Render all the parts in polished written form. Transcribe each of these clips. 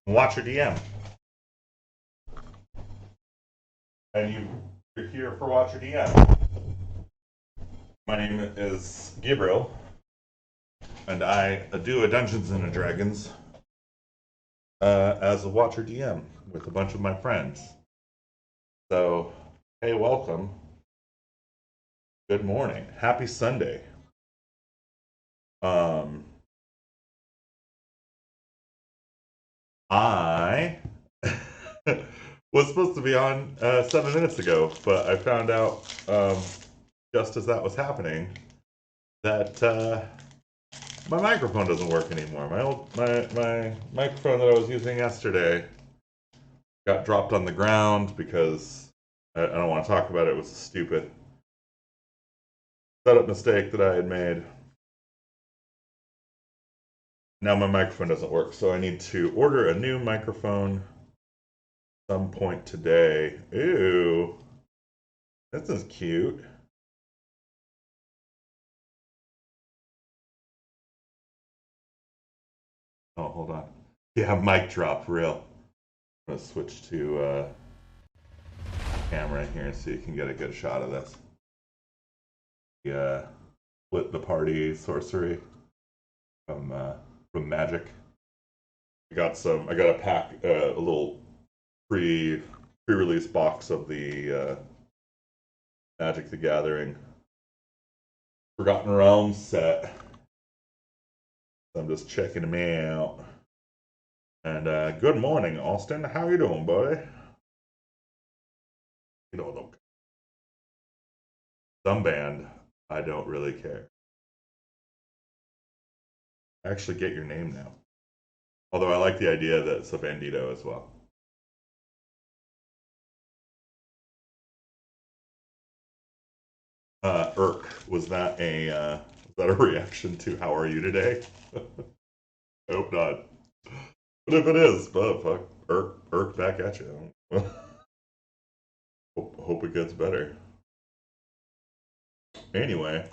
Watcher DM. And you're here for Watcher DM. My name is Gabriel, and I do a Dungeons and Dragons as a Watcher DM with a bunch of my friends. So, hey, welcome. Good morning. Happy Sunday. Um, I was supposed to be on 7 minutes ago, but I found out just as that was happening that my microphone doesn't work anymore. My microphone that I was using yesterday got dropped on the ground because I don't want to talk about it. It was a stupid setup mistake that I had made. Now my microphone doesn't work, so I need to order a new microphone some point today. Ew, this is cute. Oh, hold on. Yeah, mic drop, real. I'm gonna switch to camera here so you can get a good shot of this. Yeah, split the party sorcery from Magic. I got a pack, a little pre-release box of the Magic the Gathering Forgotten Realms set. So I'm just checking them out. And good morning, Austin. How you doing, buddy? You know, look, some band. I don't really care. I actually get your name now. Although I like the idea that it's a bandito as well. Irk, was that a reaction to how are you today? I hope not. But if it is, but fuck, Irk back at you. Hope it gets better. Anyway,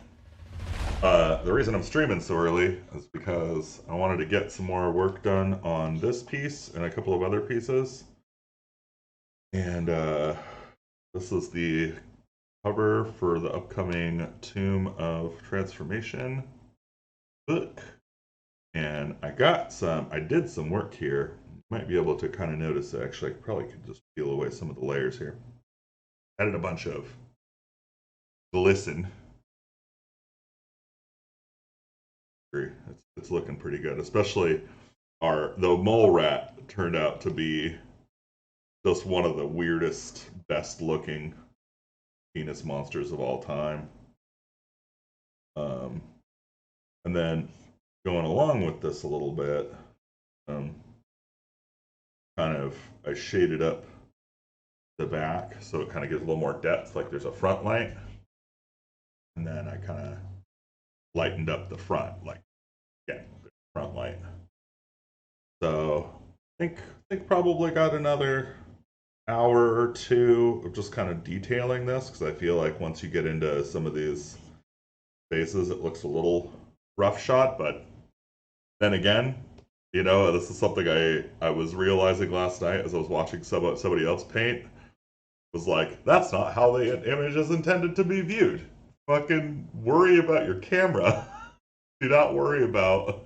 the reason I'm streaming so early is because I wanted to get some more work done on this piece and a couple of other pieces. And this is the cover for the upcoming Tomb of Transformation book. And I did some work here. You might be able to kind of notice it. Actually, I probably could just peel away some of the layers here. Added a bunch of glisten. It's looking pretty good, especially the mole rat turned out to be just one of the weirdest, best looking penis monsters of all time. Um, and then going along with this a little bit, um, I shaded up the back so it kind of gives a little more depth, like there's a front light, and then I kind of lightened up the front, like yeah, front light. So I think probably got another hour or two of just kind of detailing this because I feel like once you get into some of these faces, it looks a little rough shot. But then again, this is something I was realizing last night as I was watching somebody else paint. Was like, that's not how the image is intended to be viewed. Fucking worry about your camera. Do not worry about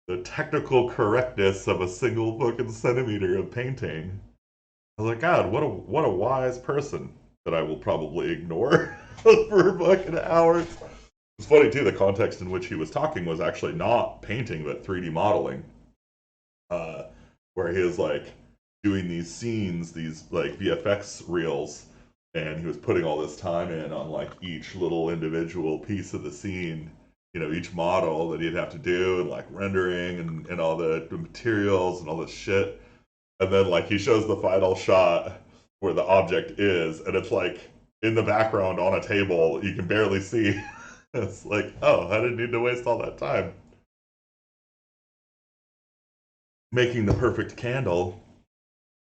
the technical correctness of a single fucking centimeter of painting. I was like, God, what a wise person that I will probably ignore for fucking hours. It's funny too. The context in which he was talking was actually not painting, but 3D modeling, uh, where he was like doing these scenes, these like VFX reels, and he was putting all this time in on like each little individual piece of the scene. Each model that he'd have to do, and like rendering and all the materials and all this shit. And then like he shows the final shot where the object is, and it's like in the background on a table. You can barely see. It's like, oh, I didn't need to waste all that time making the perfect candle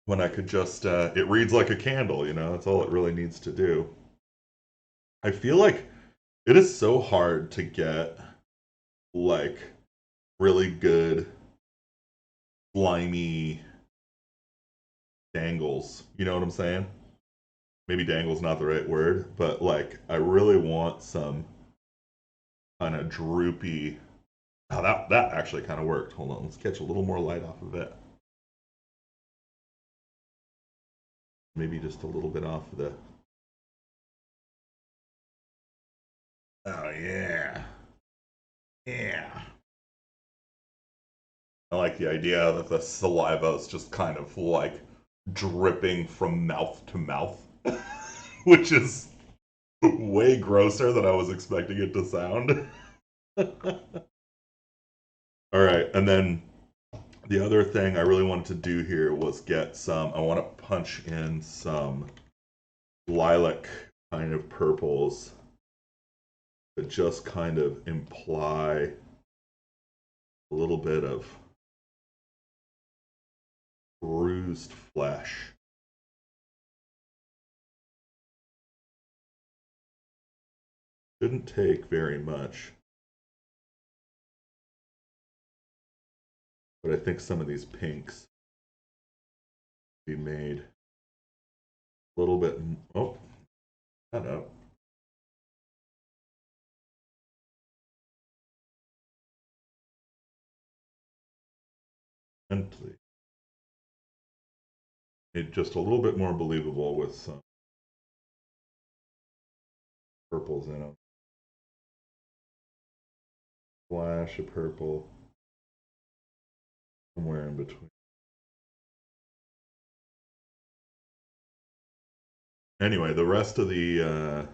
when I could just it reads like a candle. That's all it really needs to do. I feel like it is so hard to get like really good slimy dangles. You know what I'm saying? Maybe dangle's not the right word, but like I really want some kind of droopy. Oh, that actually kind of worked. Hold on, let's catch a little more light off of it. Maybe just a little bit off of the. Oh yeah, yeah. I like the idea that the saliva is just kind of like dripping from mouth to mouth, which is way grosser than I was expecting it to sound. All right, and then the other thing I really wanted to do here was get some. I want to punch in some lilac kind of purples that just kind of imply a little bit of bruised flesh. Shouldn't take very much, but I think some of these pinks be made a little bit. Oh, not up. Gently. Made just a little bit more believable with some purples in them. Flash of purple. Somewhere in between. Anyway, the rest of the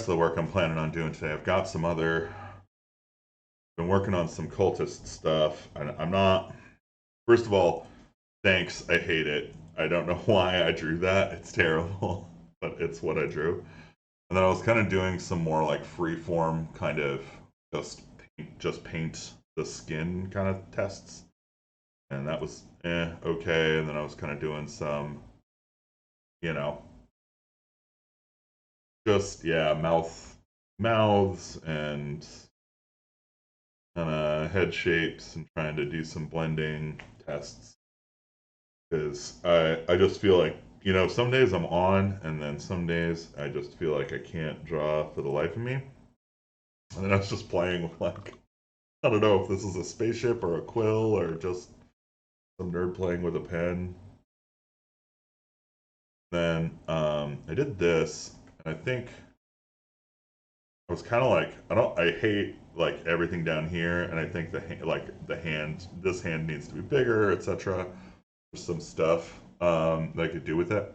work I'm planning on doing today, I've got some other. Been working on some cultist stuff. I'm not. First of all, thanks. I hate it. I don't know why I drew that. It's terrible, but it's what I drew. And then I was kind of doing some more like free form kind of just paint the skin kind of tests, and that was okay. And then I was kind of doing some, you know, just yeah, mouths and kind of head shapes and trying to do some blending tests because I just feel like some days I'm on and then some days I just feel like I can't draw for the life of me. And then I was just playing with like I don't know if this is a spaceship or a quill or just some nerd playing with a pen. Then I did this and I think I was kind of like I hate like everything down here and I think the hand this hand needs to be bigger, etc. There's some stuff that I could do with it.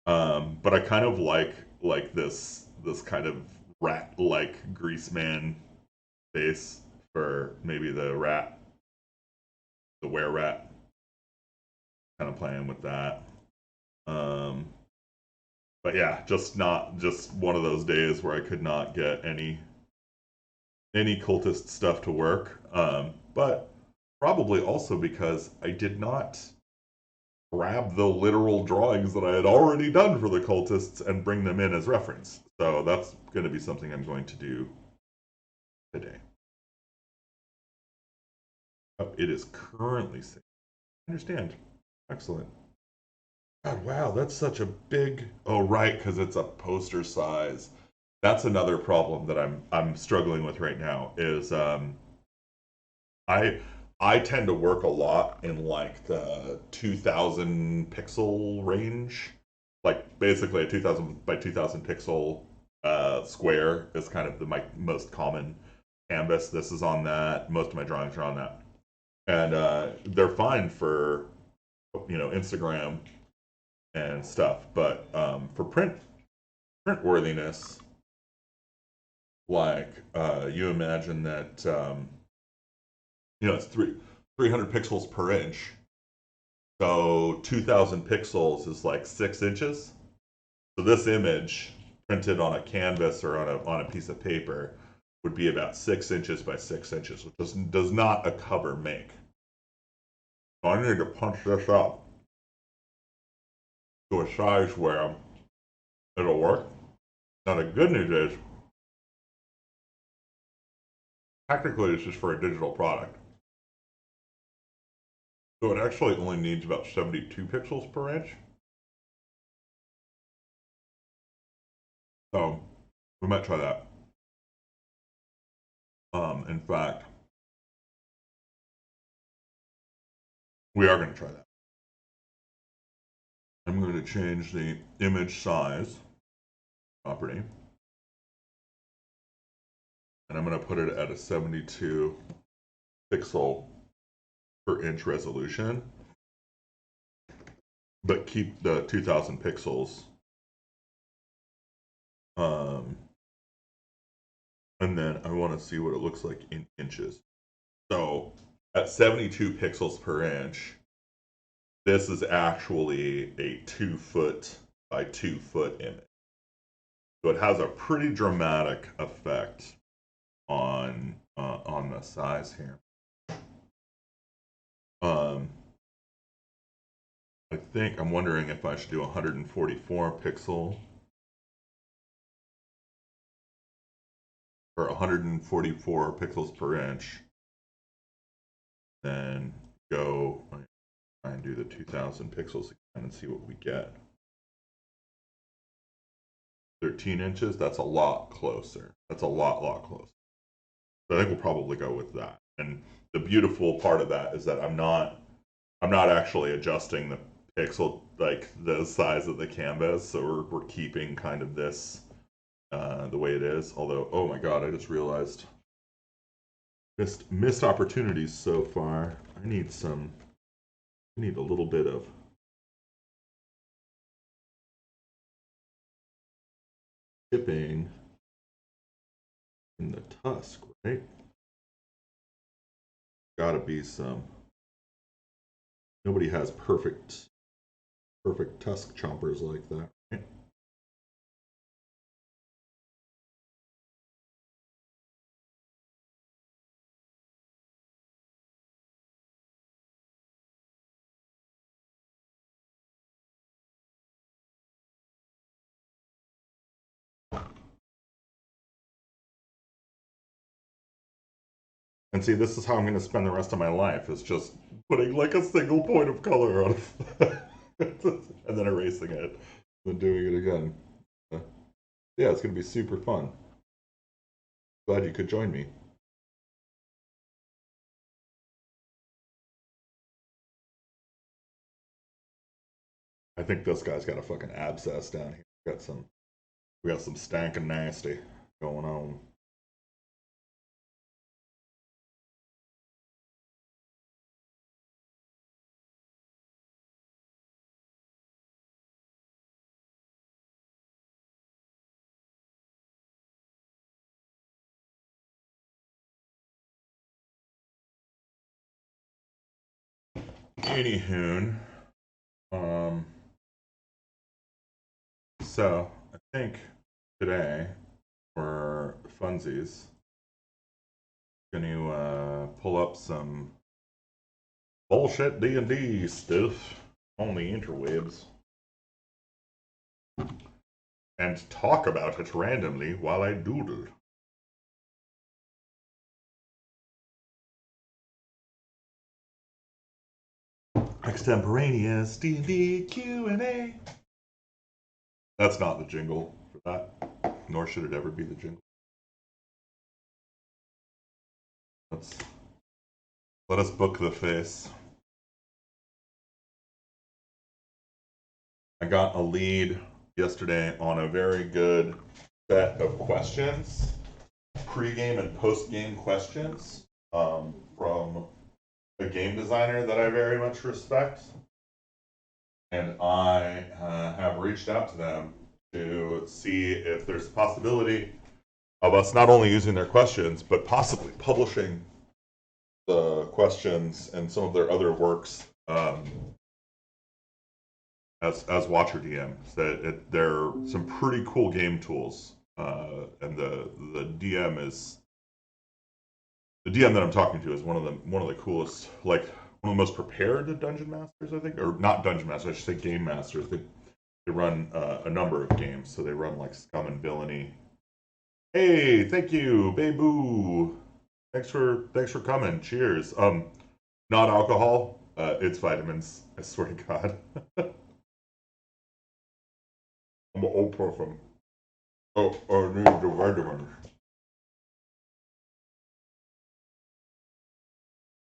But I kind of like this kind of rat like grease man face for maybe the were rat. Kind of playing with that. Um, but yeah, just one of those days where I could not get any cultist stuff to work. But probably also because I did not grab the literal drawings that I had already done for the cultists and bring them in as reference. So that's going to be something I'm going to do today. Oh, it is currently safe. I understand. Excellent. God, wow, that's such a big. Oh, right, because it's a poster size. That's another problem that I'm struggling with right now. Is I I tend to work a lot in like the 2000 pixel range. Like basically a 2000 by 2000 pixel square is kind of my most common canvas. This is on that. Most of my drawings are on that, and they're fine for Instagram and stuff. But for print worthiness, like you imagine that it's 300 pixels per inch. So 2000 pixels is like 6 inches. So this image printed on a canvas or on a piece of paper would be about 6 inches by 6 inches, which does not a cover make. So I need to punch this up to a size where it'll work. Now the good news is technically it's just for a digital product. So it actually only needs about 72 pixels per inch. So we might try that. In fact, we are going to try that. I'm going to change the image size property. And I'm going to put it at a 72 pixel per inch resolution, but keep the 2000 pixels. And then I want to see what it looks like in inches. So at 72 pixels per inch, this is actually a 2 foot by 2 foot image. So it has a pretty dramatic effect on the size here. I think I'm wondering if I should do 144 pixel or 144 pixels per inch. Then go try and do the 2000 pixels again and see what we get. 13 inches, that's a lot closer. That's a lot closer. So I think we'll probably go with that. And the beautiful part of that is that I'm not actually adjusting the pixel, like the size of the canvas. So we're keeping kind of this the way it is. Although, oh my God, I just realized missed opportunities so far. I need a little bit of chipping in the tusk, right? Gotta be some. Nobody has perfect tusk chompers like that, right? And see, this is how I'm going to spend the rest of my life, is just putting like a single point of color on it and then erasing it and then doing it again. Yeah, it's going to be super fun. Glad you could join me. I think this guy's got a fucking abscess down here. We got some stank and nasty going on. Anywho, so I think today for funsies, going to pull up some bullshit D&D stuff on the interwebs and talk about it randomly while I doodle. Extemporaneous D&D Q&A. That's not the jingle for that, nor should it ever be the jingle. Let us book the face. I got a lead yesterday on a very good set of questions, pre-game and post-game questions from a game designer that I very much respect. And I have reached out to them to see if there's a possibility of us not only using their questions, but possibly publishing the questions and some of their other works as Watcher DMs. That they're some pretty cool game tools, and the DM that I'm talking to is one of the coolest, like one of the most prepared dungeon masters, I think, or not dungeon masters, I should say game masters. They run a number of games, so they run like Scum and Villainy. Hey, thank you, Babu. Thanks for coming. Cheers. Not alcohol. It's vitamins. I swear to God. I'm an old person. Oh, I need the vitamins.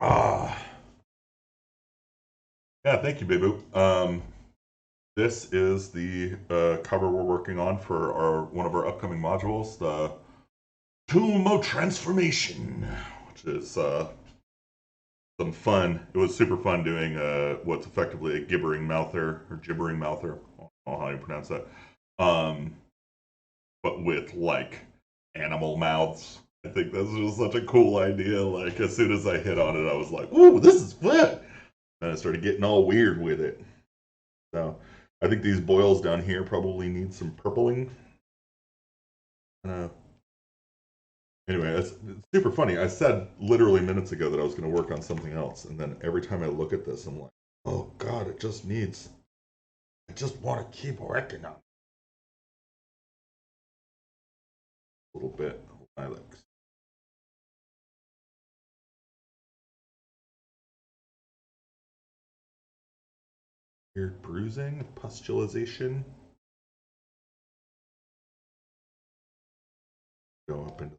Ah. Yeah, thank you, Babu. This is the cover we're working on for one of our upcoming modules, the Tomb of Transformation, which is some fun. It was super fun doing what's effectively a gibbering mouther or gibbering mouther. I don't know how you pronounce that. But with like animal mouths. I think this was such a cool idea. Like as soon as I hit on it, I was like, "Ooh, this is fun!" And I started getting all weird with it. So I think these boils down here probably need some purpling. Anyway, it's super funny. I said literally minutes ago that I was going to work on something else, and then every time I look at this, I'm like, "Oh God, it just needs. I just want to keep working on it a little bit." Lilacs. Weird bruising, pustulization. Go up into.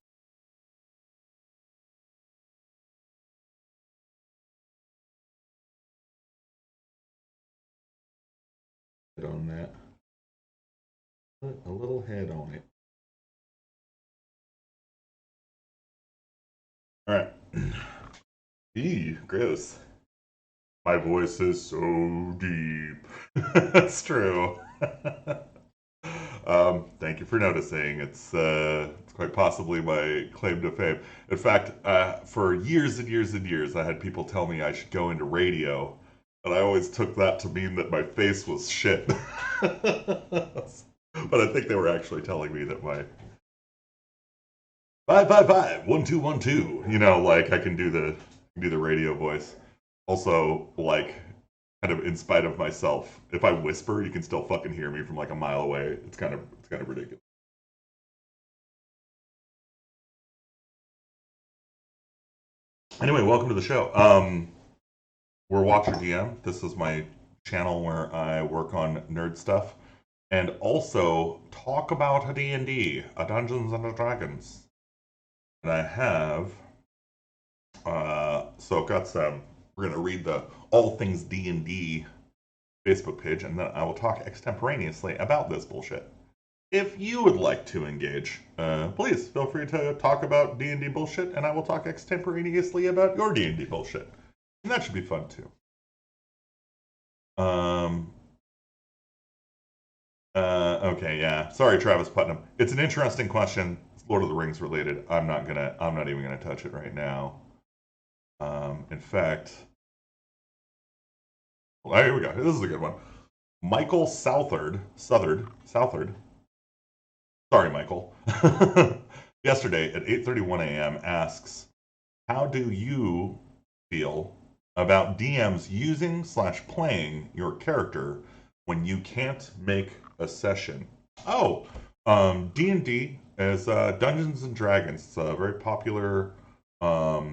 Head on that. Put a little head on it. All right. Eee, gross. My voice is so deep. That's true. Thank you for noticing. It's quite possibly my claim to fame. In fact, for years and years and years, I had people tell me I should go into radio, and I always took that to mean that my face was shit. But I think they were actually telling me that my 555 1212. Like I can do the radio voice. Also, like kind of in spite of myself, if I whisper, you can still fucking hear me from like a mile away. It's kind of ridiculous. Anyway, welcome to the show. We're Watcher DM. This is my channel where I work on nerd stuff and also talk about a D&D, a Dungeons and Dragons. And I have so I've got some. We're gonna read the All Things D&D Facebook page, and then I will talk extemporaneously about this bullshit. If you would like to engage, please feel free to talk about D&D bullshit, and I will talk extemporaneously about your D&D bullshit. And that should be fun too. Okay, yeah. Sorry, Travis Putnam. It's an interesting question. It's Lord of the Rings related. I'm not even gonna touch it right now. In fact, well, here we go. This is a good one. Michael Southard. Sorry, Michael. Yesterday at 8:31 a.m. asks, how do you feel about DMs using/playing your character when you can't make a session? Oh, D&D is Dungeons and Dragons. It's a very popular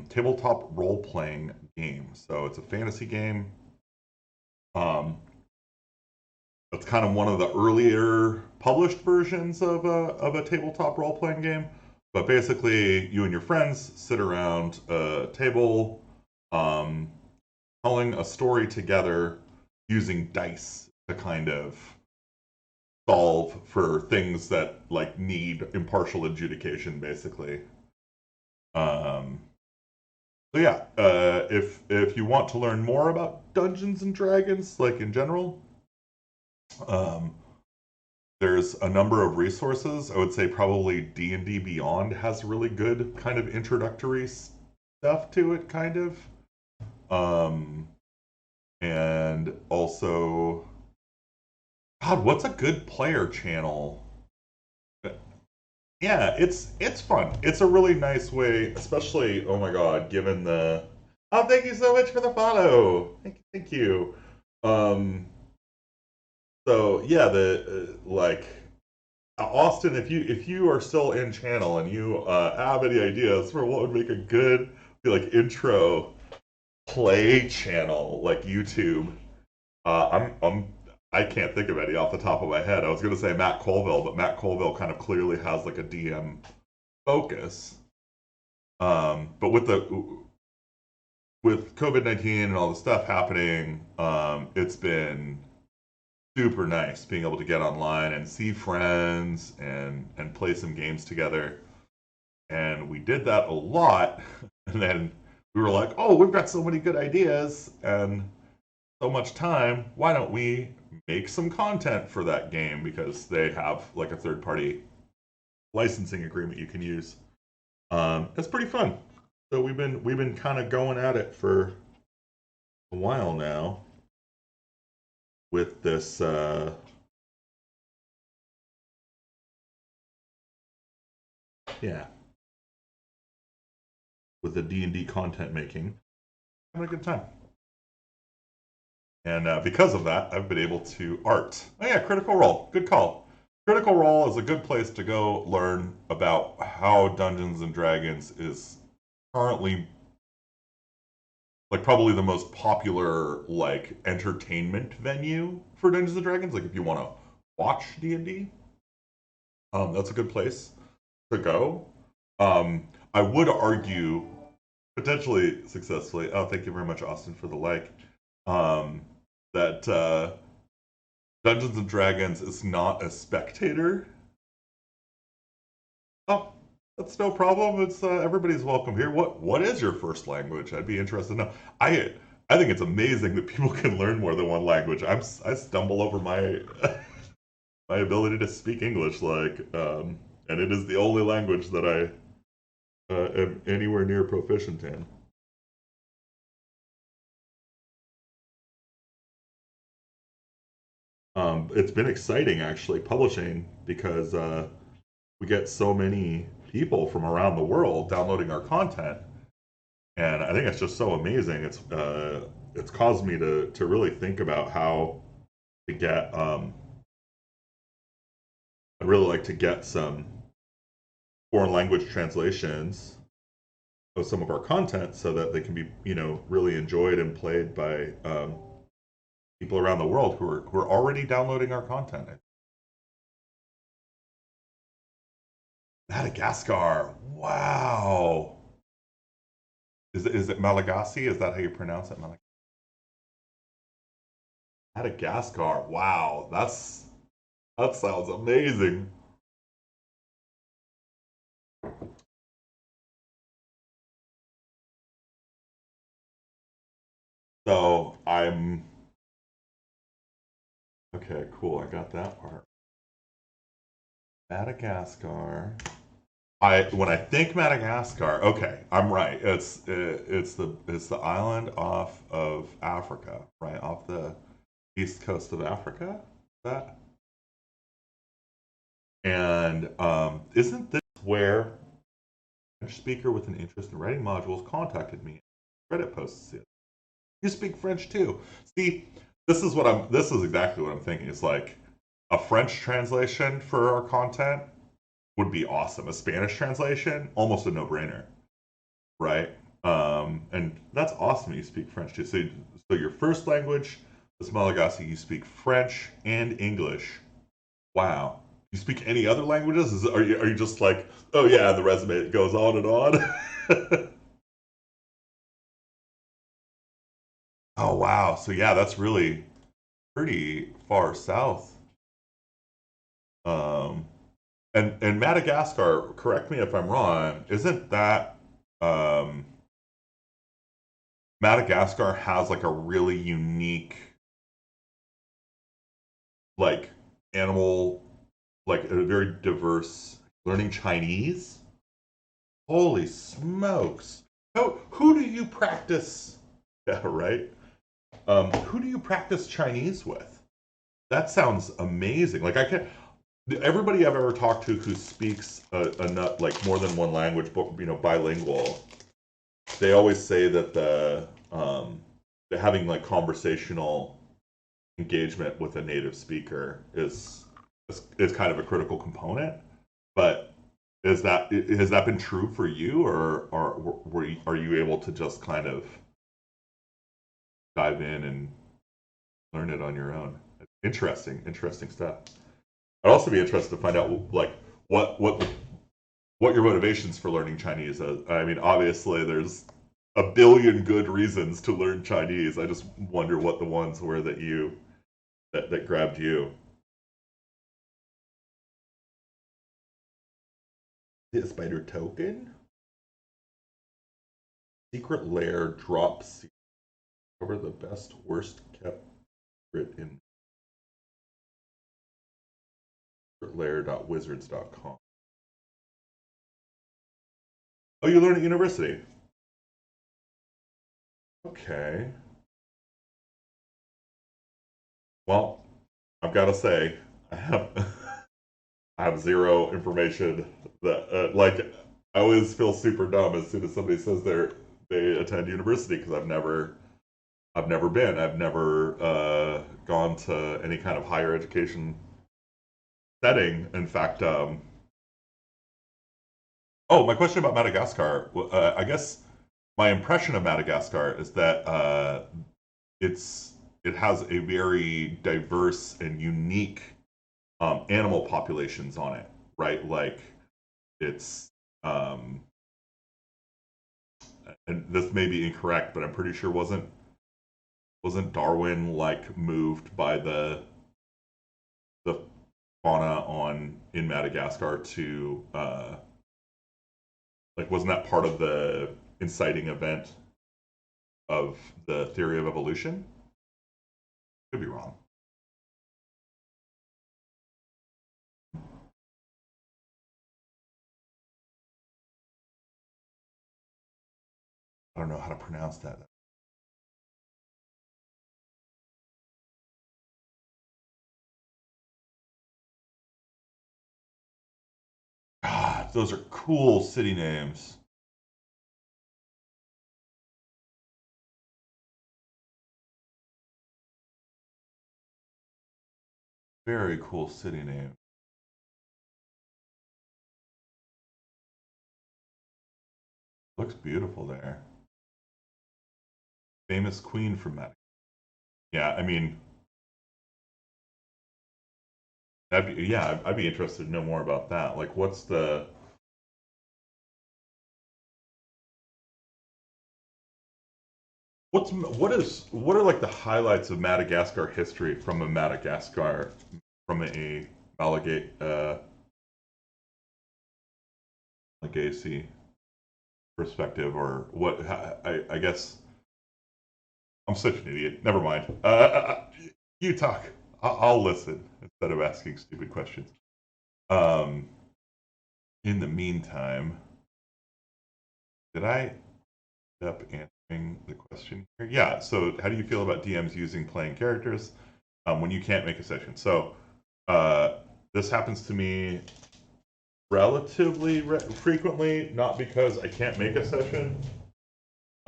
tabletop role-playing game. So it's a fantasy game. It's kind of one of the earlier published versions of a tabletop role-playing game. But basically, you and your friends sit around a table, telling a story together using dice to kind of solve for things that like need impartial adjudication, basically. So yeah, if you want to learn more about Dungeons and Dragons, like in general, um, there's a number of resources. I would say probably D&D Beyond has really good kind of introductory stuff to it, kind of. And also, God, what's a good player channel? Yeah, it's fun. It's a really nice way, especially, oh my God, given the. Oh, thank you so much for the follow. Thank you. So yeah, the like Austin, if you are still in channel and you have any ideas for what would make a good like intro play channel like YouTube, I can't think of any off the top of my head. I was gonna say Matt Colville, but Matt Colville kind of clearly has like a DM focus. But with COVID-19 and all the stuff happening, it's been super nice being able to get online and see friends and play some games together. And we did that a lot. And then we were like, oh, we've got so many good ideas and so much time. Why don't we make some content for that game? Because they have like a third-party licensing agreement you can use. It's pretty fun. So we've been kind of going at it for a while now with this with the D&D content making. Having a good time. And because of that, I've been able to art. Oh yeah, Critical Role. Good call. Critical Role is a good place to go learn about how Dungeons and Dragons is currently like probably the most popular like entertainment venue for Dungeons and Dragons. Like if you want to watch D&D, that's a good place to go. I would argue, potentially successfully. Oh, thank you very much, Austin, for the like. That Dungeons and Dragons is not a spectator. Oh, that's no problem. It's everybody's welcome here. What is your first language? I'd be interested to know. I think it's amazing that people can learn more than one language. I stumble over my my ability to speak English, and it is the only language that I am anywhere near proficient in. It's been exciting actually publishing because we get so many people from around the world downloading our content, and I think it's just so amazing. It's caused me to really think about how to get. I'd really like to get some foreign language translations of some of our content so that they can be really enjoyed and played by people around the world who are already downloading our content. Madagascar. Wow. Is it Malagasy? Is that how you pronounce it? Madagascar. Wow. That sounds amazing. So I'm okay, cool. I got that part. Madagascar. When I think Madagascar, okay, I'm right. It's the island off of Africa, right off the east coast of Africa. That and isn't this where a French speaker with an interest in writing modules contacted me? Reddit posts it. You speak French too. See, this is exactly what I'm thinking. It's like a French translation for our content would be awesome. A Spanish translation, almost a no-brainer, right? And that's awesome. You speak French too. So your first language is Malagasy. You speak French and English. Wow. You speak any other languages? Are you just like, oh yeah, the resume goes on and on? Oh wow. So yeah, that's really pretty far south. Um, and Madagascar, correct me if I'm wrong, isn't that Madagascar has like a really unique like animal, like a very diverse learning Chinese? Holy smokes. Who do you practice? Yeah, right. Who do you practice Chinese with? That sounds amazing. Like I can everybody I've ever talked to who speaks enough, like more than one language, but bilingual, they always say that the having like conversational engagement with a native speaker is is kind of a critical component. But has that been true for you, or are you able to just kind of dive in and learn it on your own? Interesting stuff. I'd also be interested to find out like what your motivations for learning Chinese is. I mean, obviously there's a billion good reasons to learn Chinese. I just wonder what the ones were that grabbed you. The spider token? Secret lair drops. Cover the best, worst kept secret in secretlair.wizards.com. Oh, you learn at university. Okay. Well, I've got to say, I have zero information that like I always feel super dumb as soon as somebody says they attend university because I've never been. I've never gone to any kind of higher education setting. In fact, oh, my question about Madagascar. I guess my impression of Madagascar is that it has a very diverse and unique animal populations on it, right? Like it's and this may be incorrect, but I'm pretty sure wasn't Darwin like moved by the fauna in Madagascar to like wasn't that part of the inciting event of the theory of evolution? Could be wrong. I don't know how to pronounce that. God, those are cool city names. Very cool city name. Looks beautiful there. Famous queen from Madagascar. Yeah, I mean, I'd be interested to know more about that. Like, what are like the highlights of Madagascar history from a Malagasy perspective, or what? I guess I'm such an idiot. Never mind. You talk. I'll listen instead of asking stupid questions. Um, in the meantime, did I end up answering the question here? Yeah. So, how do you feel about DMs using playing characters when you can't make a session? So, this happens to me relatively frequently, not because I can't make a session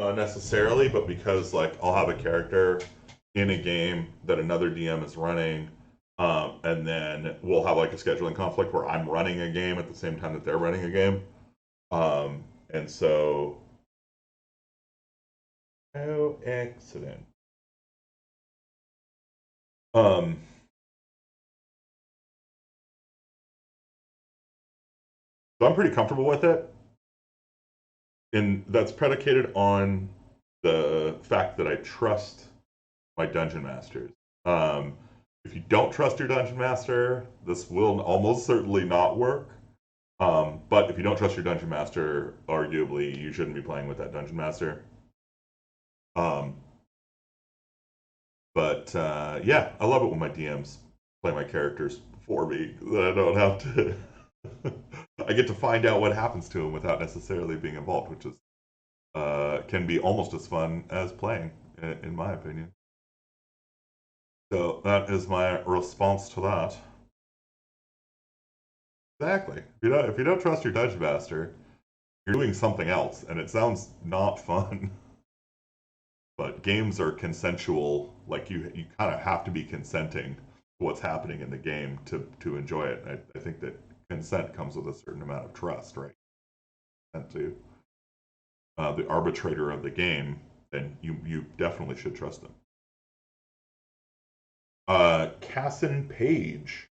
necessarily, but because like I'll have a character in a game that another DM is running, and then we'll have like a scheduling conflict where I'm running a game at the same time that they're running a game, and so no accident. Um, so I'm pretty comfortable with it, and that's predicated on the fact that I trust my dungeon masters. Um, if you don't trust your dungeon master, this will almost certainly not work. But if you don't trust your dungeon master, arguably you shouldn't be playing with that dungeon master. Um, but yeah, I love it when my DMs play my characters for me. That I don't have to. I get to find out what happens to them without necessarily being involved, which is can be almost as fun as playing, in my opinion. So that is my response to that. Exactly. If you don't trust your dungeon master, you're doing something else, and it sounds not fun. But games are consensual. Like you kind of have to be consenting what's happening in the game to enjoy it. I think that consent comes with a certain amount of trust, right? And to the arbitrator of the game, then you definitely should trust them. Casson Page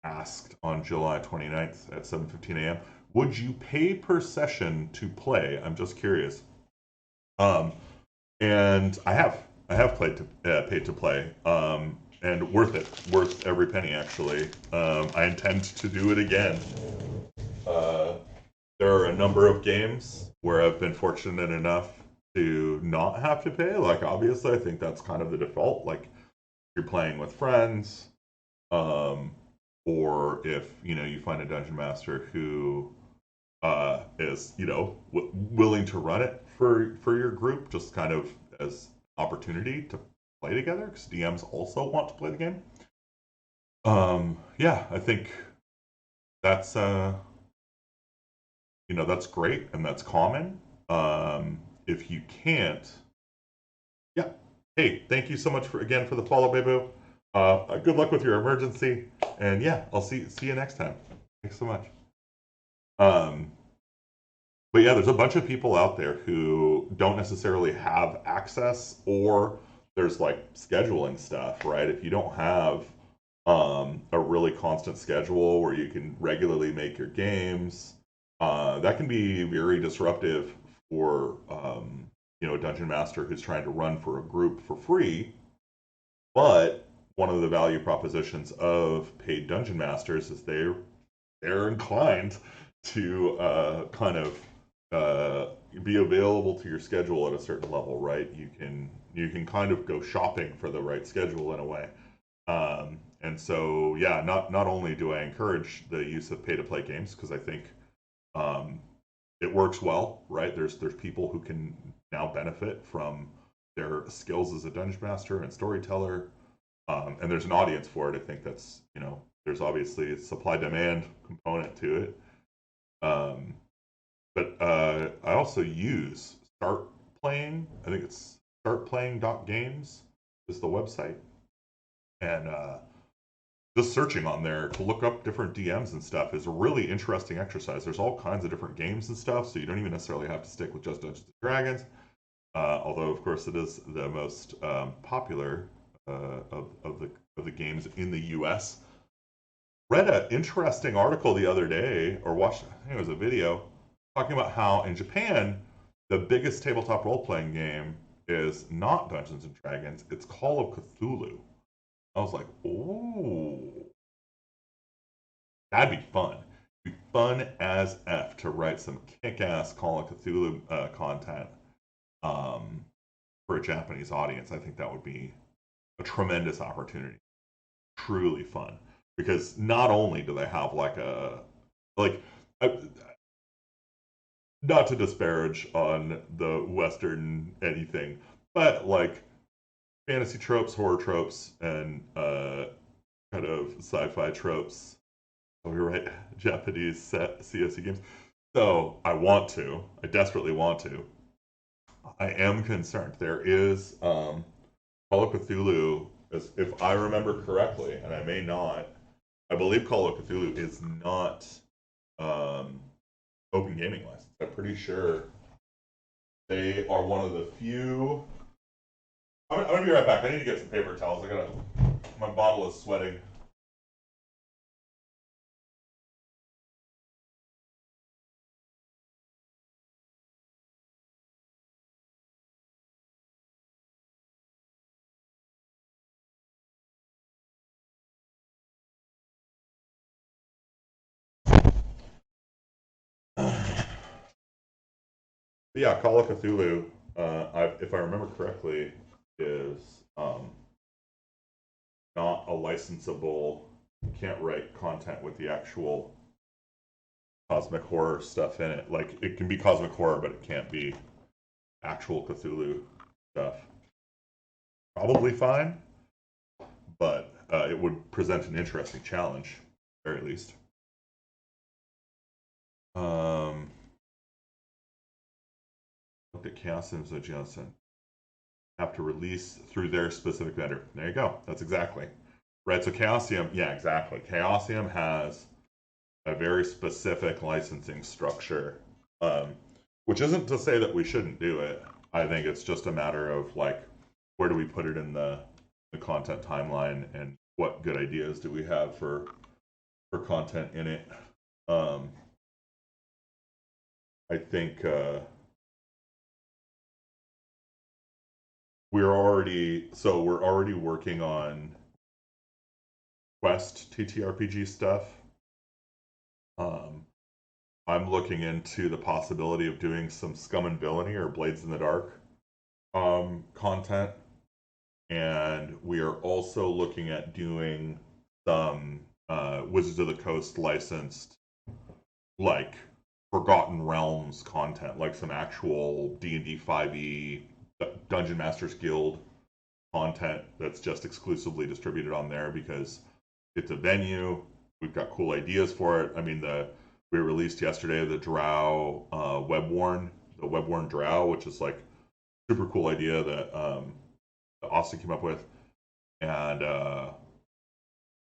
asked on July 29th at 7:15 a.m. Would you pay per session to play? I'm just curious. Um, and I have paid to play, and worth it, worth every penny actually. I intend to do it again. Uh, there are a number of games where I've been fortunate enough to not have to pay. Like obviously, I think that's kind of the default. Like you're playing with friends, um, or if you find a dungeon master who is willing to run it for your group, just kind of as opportunity to play together because DMs also want to play the game. Yeah, I think that's that's great and that's common. If you can't, yeah. Hey, thank you so much for the follow, Bebo. Good luck with your emergency, and yeah, I'll see you next time. Thanks so much. Um, but yeah, there's a bunch of people out there who don't necessarily have access, or there's like scheduling stuff, right? If you don't have a really constant schedule where you can regularly make your games, that can be very disruptive for a dungeon master who's trying to run for a group for free. But one of the value propositions of paid dungeon masters is they're inclined to kind of be available to your schedule at a certain level, right? You can kind of go shopping for the right schedule in a way. And so, yeah, not only do I encourage the use of pay to play games because I think um, it works well, right? There's people who can now benefit from their skills as a dungeon master and storyteller, and there's an audience for it. I think that's there's obviously a supply demand component to it. But I also use Start Playing. I think it's startplaying.games is the website, and just searching on there to look up different DMs and stuff is a really interesting exercise. There's all kinds of different games and stuff, so you don't even necessarily have to stick with just Dungeons and Dragons. Although, of course, it is the most popular of the games in the U.S. Read an interesting article the other day, or watched, I think it was a video, talking about how in Japan, the biggest tabletop role playing game is not Dungeons and Dragons, it's Call of Cthulhu. I was like, ooh, that'd be fun. It'd be fun as F to write some kick ass Call of Cthulhu content um, for a Japanese audience. I think that would be a tremendous opportunity. Truly fun. Because not only do they have like not to disparage on the Western anything, but like fantasy tropes, horror tropes, and kind of sci-fi tropes. Oh, you're right, Japanese CSE games. So I desperately want to. I am concerned. There is Call of Cthulhu, if I remember correctly, and I may not. I believe Call of Cthulhu is not um, open gaming license. I'm pretty sure they are one of the few. I'm gonna be right back. I need to get some paper towels. My bottle is sweating. But yeah, Call of Cthulhu, if I remember correctly, is not a licensable. You can't write content with the actual cosmic horror stuff in it. Like it can be cosmic horror, but it can't be actual Cthulhu stuff. Probably fine, but it would present an interesting challenge, at the very least. Looked at Chaos Sims with Johnson. Have to release through their specific vendor. There you go. That's exactly. Right, so Chaosium, yeah, exactly. Chaosium has a very specific licensing structure, which isn't to say that we shouldn't do it. I think it's just a matter of like, where do we put it in the content timeline, and what good ideas do we have for content in it. Um, I think we're already working on Quest TTRPG stuff. Um, I'm looking into the possibility of doing some Scum and Villainy or Blades in the Dark content, and we are also looking at doing some Wizards of the Coast licensed, like Forgotten Realms content, like some actual D&D 5e Dungeon Masters Guild content that's just exclusively distributed on there because it's a venue. We've got cool ideas for it. I mean, we released yesterday the Drow the Webworn Drow, which is like super cool idea that Austin came up with, and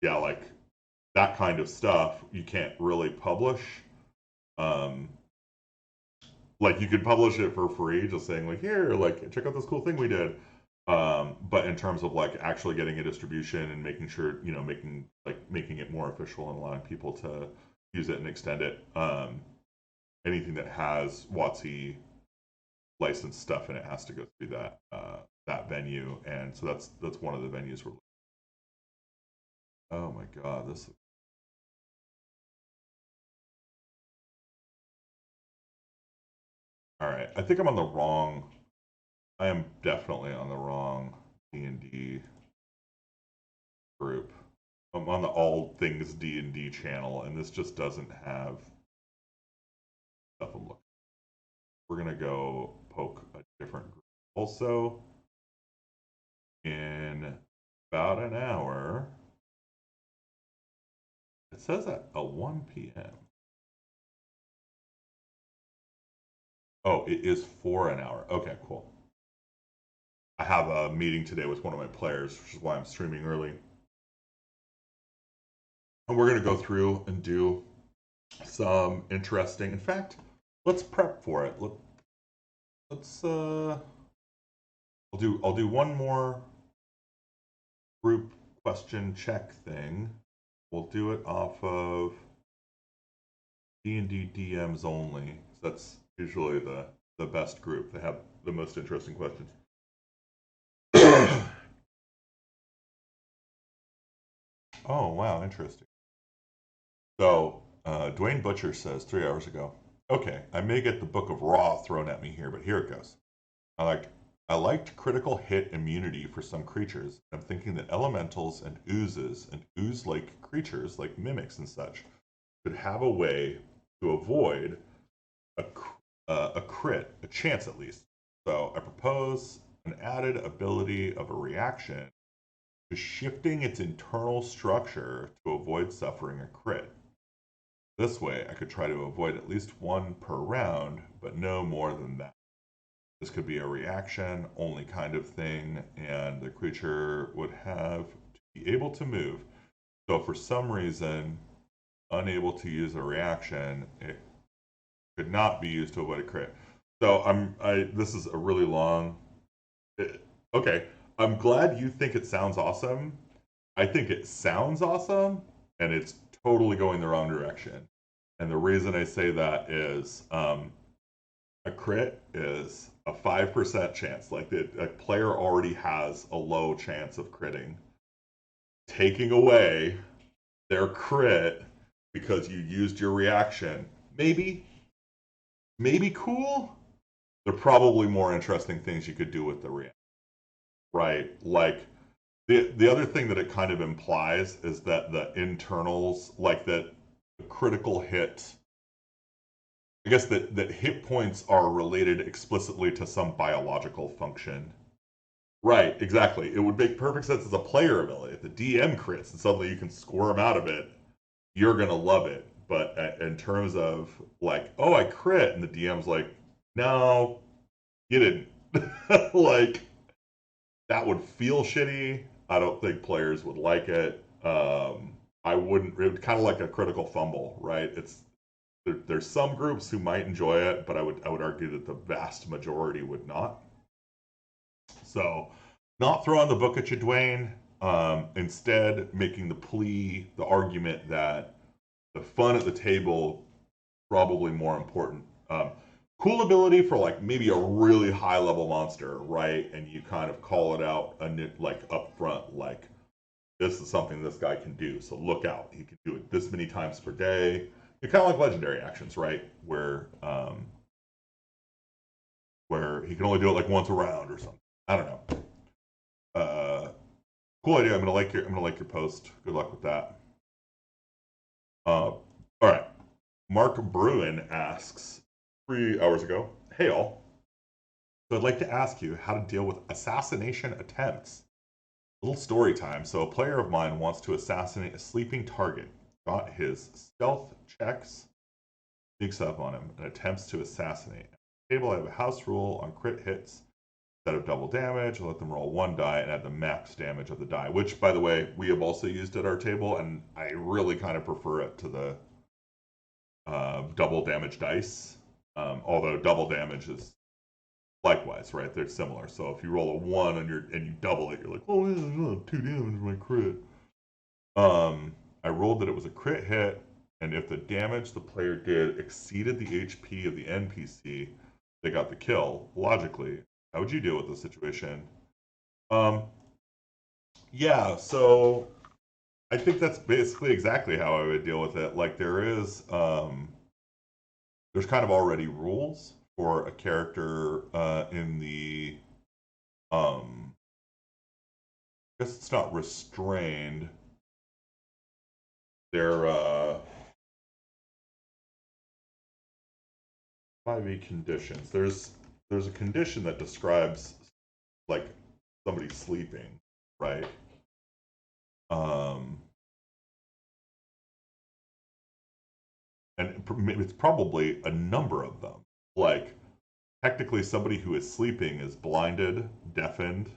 yeah, like that kind of stuff you can't really publish. Um, like you could publish it for free, just saying like, here, like check out this cool thing we did. But in terms of like actually getting a distribution and making sure, making it more official and allowing people to use it and extend it, anything that has WotC licensed stuff in it has to go through that venue, and so that's one of the venues we're. Oh my god, this. All right, I think I'm on the wrong. I am definitely on the wrong D&D group. I'm on the all things D&D channel, and this just doesn't have stuff I'm looking. We're gonna go poke a different group. Also, in about an hour, it says at a 1 p.m. Oh, it is for an hour. Okay, cool. I have a meeting today with one of my players, which is why I'm streaming early. And we're going to go through and do some interesting. In fact, let's prep for it. Let's I'll do one more group question check thing. We'll do it off of D&D DMs only. That's usually the best group. They have the most interesting questions. Oh, wow, interesting. So, Dwayne Butcher says 3 hours ago, okay, I may get the Book of Ra thrown at me here, but here it goes. I liked critical hit immunity for some creatures. I'm thinking that elementals and oozes and ooze-like creatures, like mimics and such, could have a way to avoid a crit, a chance at least. So I propose an added ability of a reaction to shifting its internal structure to avoid suffering a crit. This way, I could try to avoid at least one per round, but no more than that. This could be a reaction only kind of thing, and the creature would have to be able to move. So, for some reason, unable to use a reaction, it could not be used to avoid a crit. So, this is a really long. Okay, I'm glad you think it sounds awesome. I think it sounds awesome, and it's totally going the wrong direction. And the reason I say that is a crit is a 5% chance. Like a player already has a low chance of critting. Taking away their crit because you used your reaction, maybe cool. There are probably more interesting things you could do with the reaction, right? Like the other thing that it kind of implies is that the internals, like that the critical hit, I guess that hit points are related explicitly to some biological function. Right, exactly. It would make perfect sense as a player ability. If the DM crits and suddenly you can squirm out of it, you're going to love it. But in terms of like, oh, I crit, and the DM's like, no, you didn't. Like, that would feel shitty. I don't think players would like it. I wouldn't. It would kind of like a critical fumble, right? There's some groups who might enjoy it, but I would argue that the vast majority would not. So, not throwing the book at you, Dwayne. Instead, making the argument that the fun at the table probably more important. Cool ability for like maybe a really high level monster, right? And you kind of call it out like up front, like this is something this guy can do. So look out, he can do it this many times per day. It's kind of like legendary actions, right? Where he can only do it like once a round or something. I don't know. Cool idea. I'm gonna like your post. Good luck with that. All right. Mark Bruin asks 3 hours ago, "Hey all, so I'd like to ask you how to deal with assassination attempts. A little story time. So a player of mine wants to assassinate a sleeping target. Got his stealth checks, sneaks up on him, and attempts to assassinate. At the table, I have a house rule on crit hits. Instead of double damage, I'll let them roll one die and add the max damage of the die, which, by the way, we have also used at our table, and I really kind of prefer it to the double damage dice. Although double damage is likewise, right? They're similar. So if you roll a 1 and you double it, you're like, oh, yeah, 2 damage my crit. I rolled that it was a crit hit, and if the damage the player did exceeded the HP of the NPC, they got the kill. Logically, how would you deal with the situation? Um, yeah, so I think that's basically exactly how I would deal with it. Like there's kind of already rules for a character in the I guess it's not restrained. They're 5e conditions. There's a condition that describes like somebody sleeping, right? Um, and it's probably a number of them. Like technically, somebody who is sleeping is blinded, deafened,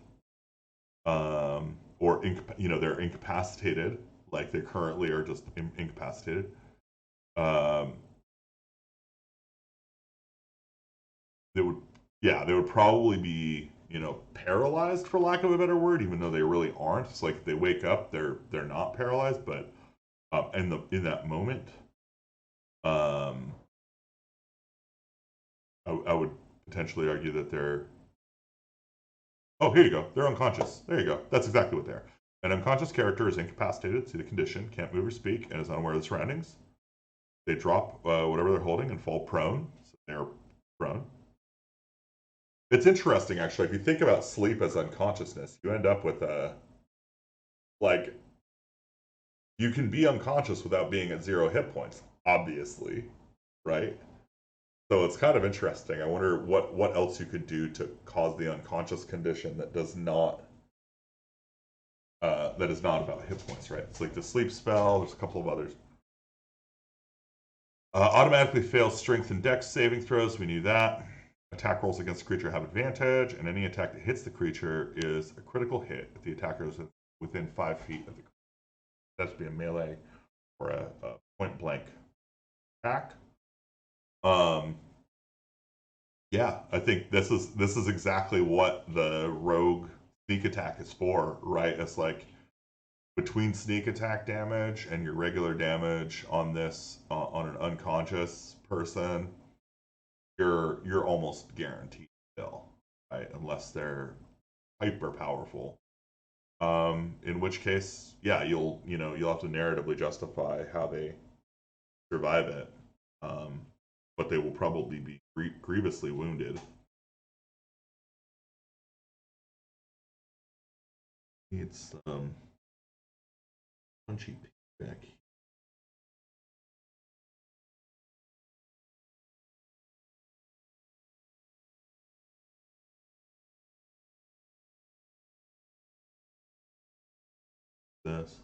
or they're incapacitated, like they currently are just incapacitated. Um, they would, yeah, they would probably be, paralyzed for lack of a better word, even though they really aren't. It's like they wake up, they're not paralyzed, but in that moment, um, I would potentially argue that they're. Oh, here you go. They're unconscious. There you go. That's exactly what they are. An unconscious character is incapacitated, see the condition, can't move or speak, and is unaware of the surroundings. They drop whatever they're holding and fall prone. So they're prone. It's interesting, actually. If you think about sleep as unconsciousness, you end up with like, you can be unconscious without being at 0 hit points, obviously, right? So it's kind of interesting. I wonder what else you could do to cause the unconscious condition that is not about hit points, right? It's like the sleep spell. There's a couple of others. Automatically fails strength and dex saving throws. We knew that. Attack rolls against the creature have advantage, and any attack that hits the creature is a critical hit if the attacker is within 5 feet of the creature. That should be a melee or a point blank attack. Yeah, I think this is exactly what the rogue sneak attack is for, right? It's like between sneak attack damage and your regular damage on this on an unconscious person, you're almost guaranteed kill, right? Unless they're hyper powerful. In which case, yeah, you'll have to narratively justify how they survive it. But they will probably be grievously wounded. It's punchy back. This.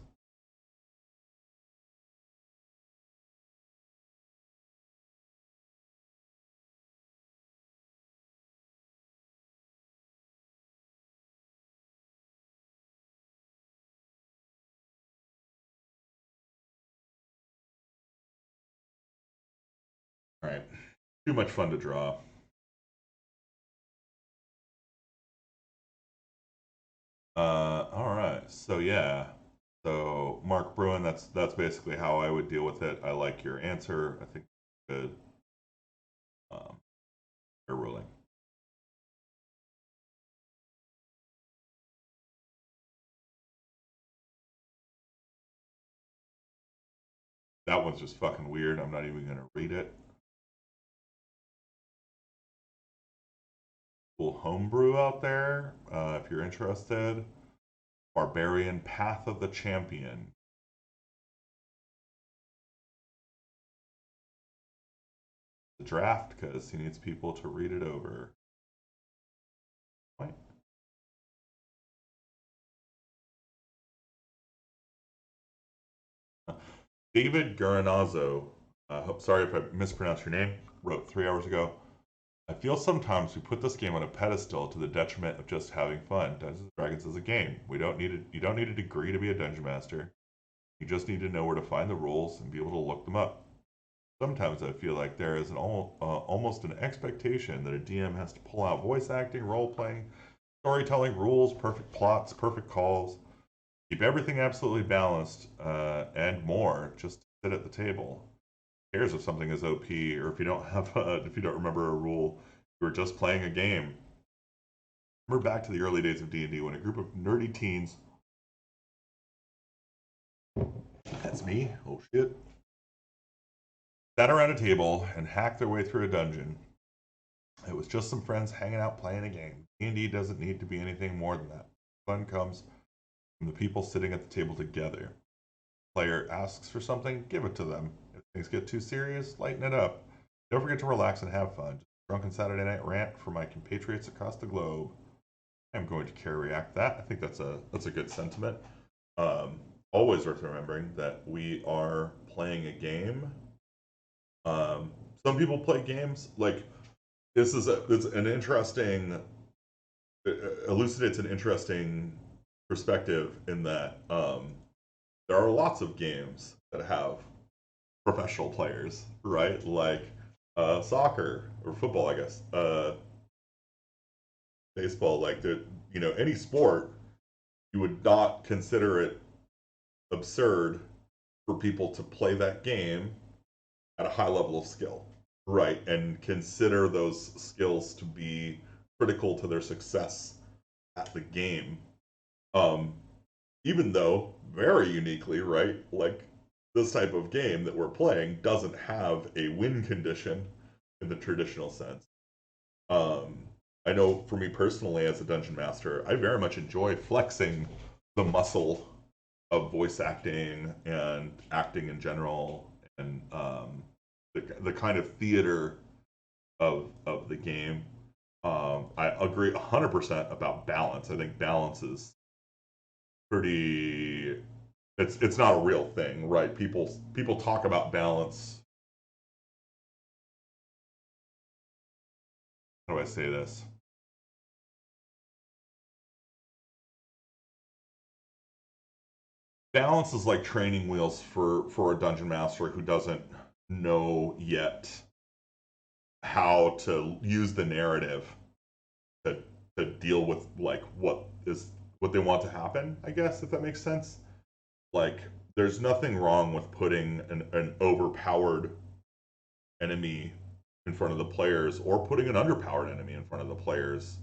All right. Too much fun to draw. All right. So yeah. So Mark Bruin, that's basically how I would deal with it. I like your answer. I think good. Fair ruling. That one's just fucking weird. I'm not even gonna read it. Cool homebrew out there, if you're interested. Barbarian Path of the Champion. The draft because he needs people to read it over. Right. David Guaranazzo, sorry if I mispronounced your name, wrote 3 hours ago. I feel sometimes we put this game on a pedestal to the detriment of just having fun. Dungeons and Dragons is a game. You don't need a degree to be a dungeon master. You just need to know where to find the rules and be able to look them up. Sometimes I feel like there is almost an expectation that a DM has to pull out voice acting, role playing, storytelling, rules, perfect plots, perfect calls, keep everything absolutely balanced, and more just to sit at the table. Who cares if something is OP or if you don't have if you don't remember a rule, you're just playing a game. Remember back to the early days of D&D when a group of nerdy teens, that's me, oh shit, sat around a table and hacked their way through a dungeon. It was just some friends hanging out playing a game. D&D doesn't need to be anything more than that. Fun comes from the people sitting at the table together. Player asks for something, give it to them. If things get too serious, lighten it up. Don't forget to relax and have fun. Just drunken Saturday night rant for my compatriots across the globe. I'm going to carry react that. I think that's a good sentiment. Always worth remembering that we are playing a game. Some people play games like this is it's an interesting elucidates an interesting perspective in that there are lots of games that have professional players, right? Like soccer or football, I guess. Baseball, like any sport, you would not consider it absurd for people to play that game at a high level of skill, right? And consider those skills to be critical to their success at the game. Um, Even though, very uniquely, right, like this type of game that we're playing doesn't have a win condition in the traditional sense. Um, I know for me personally, as a dungeon master, I very much enjoy flexing the muscle of voice acting and acting in general, and the kind of theater of the game. I agree 100% about balance. I think balance is pretty. It's not a real thing, right? People talk about balance. How do I say this? Balance is like training wheels for a dungeon master who doesn't know yet how to use the narrative to to deal with like what they want to happen, I guess, if that makes sense. Like there's nothing wrong with putting an overpowered enemy in front of the players or putting an underpowered enemy in front of the players,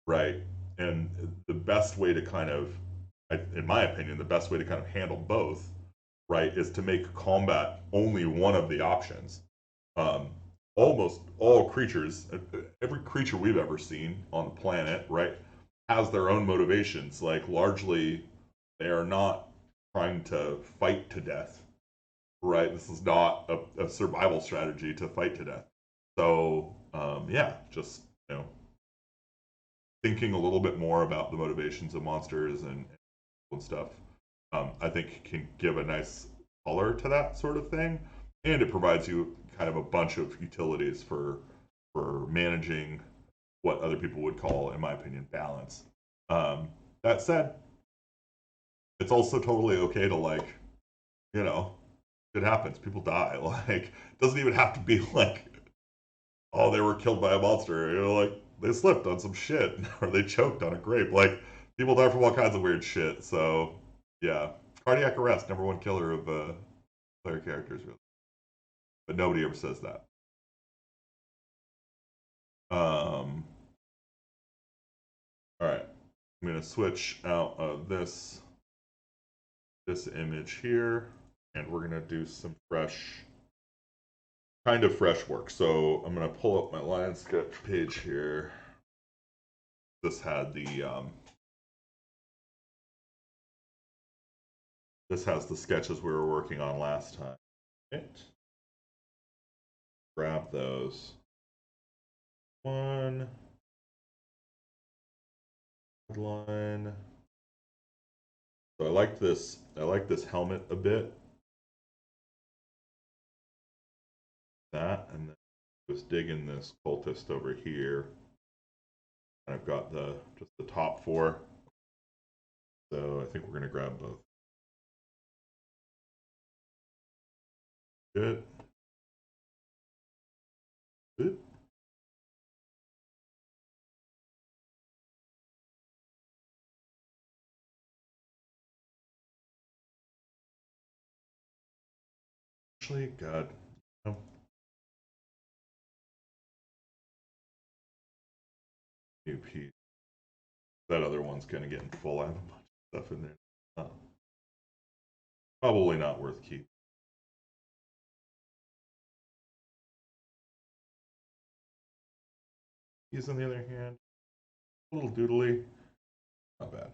right? And the best way to kind of, in my opinion, the best way to kind of handle both, right, is to make combat only one of the options. Um, Almost all creatures, every creature we've ever seen on the planet, right, has their own motivations. Like largely, they are not trying to fight to death, right? This is not a survival strategy to fight to death. So yeah, just thinking a little bit more about the motivations of monsters and stuff, I think can give a nice color to that sort of thing, and it provides you kind of a bunch of utilities for managing what other people would call, in my opinion, balance. That said, it's also totally okay to like, you know, it happens. People die. Like, it doesn't even have to be like oh, they were killed by a monster. You know, like they slipped on some shit or they choked on a grape. Like people die from all kinds of weird shit. So yeah, cardiac arrest, number one killer of player characters, really. But nobody ever says that. All right, I'm gonna switch out of this image here, and we're gonna do some kind of fresh work. So I'm gonna pull up my line sketch page here. This had the this has the sketches we were working on last time. Right. Grab those. One line. So I like this. I like this helmet a bit. That, and then just digging this cultist over here. And I've got just the top four. So I think we're gonna grab both. Good. Good. Actually, God. No. New piece. That other one's gonna get in full. I have a bunch of stuff in there. Probably not worth keeping. These, on the other hand, a little doodly. Not bad.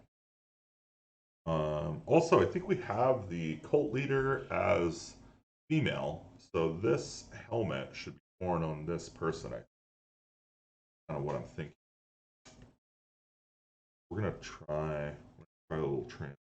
Also, I think we have the cult leader as female, so this helmet should be worn on this person. I kind of what I'm thinking. We're gonna try a little trans.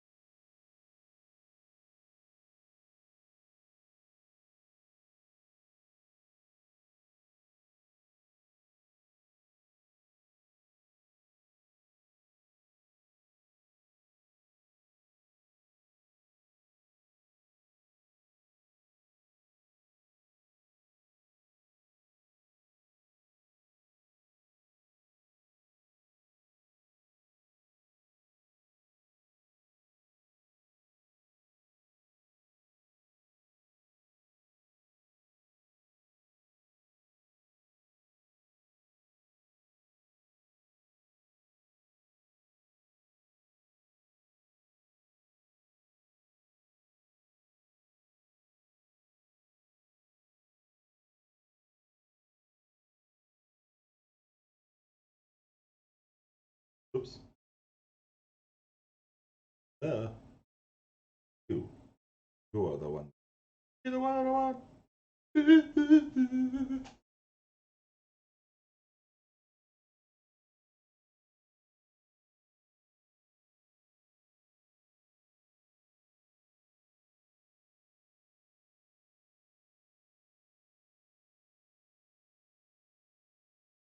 Oops. Two. Two other one. Either one, other one.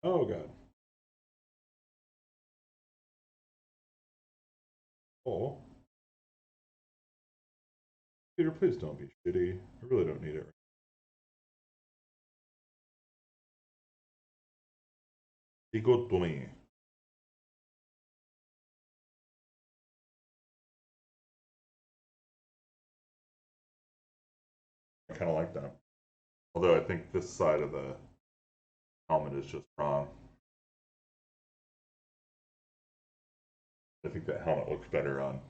Oh god. Oh. Peter, please don't be shitty. I really don't need it. Be good to me. I kind of like that. Although I think this side of the helmet is just wrong. I think that helmet looks better on.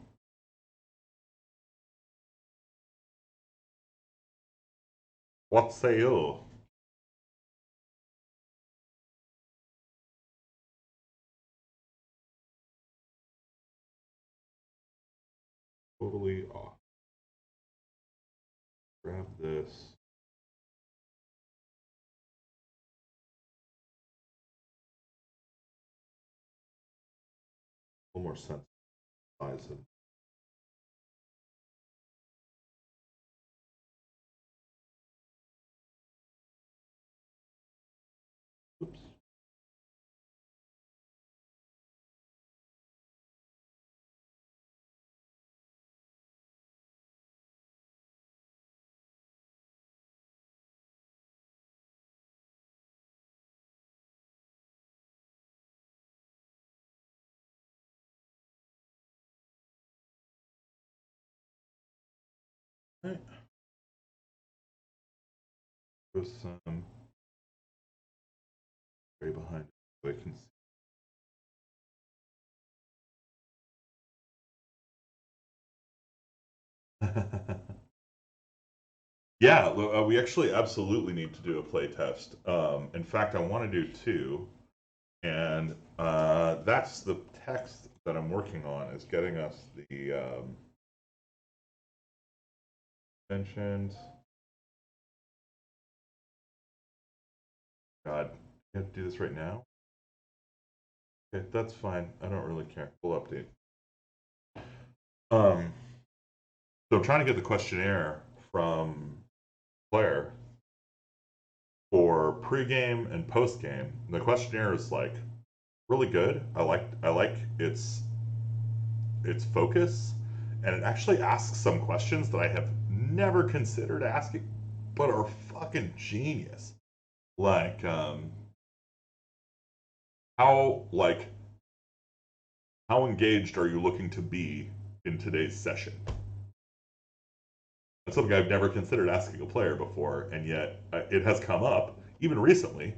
What say you? Totally off. Grab this. A little more sense of size. Oops. Right. Put some way behind it so I can see. Yeah, we actually absolutely need to do a play test. In fact, I want to do two, and that's the text that I'm working on is getting us the mentioned. God, you have to do this right now? Okay, that's fine. I don't really care. We'll update. Um, so I'm trying to get the questionnaire from Claire for pregame and postgame. The questionnaire is like really good. I like its focus, and it actually asks some questions that I have never considered asking, but are fucking genius. Like like how engaged are you looking to be in today's session? That's something I've never considered asking a player before, and yet it has come up even recently,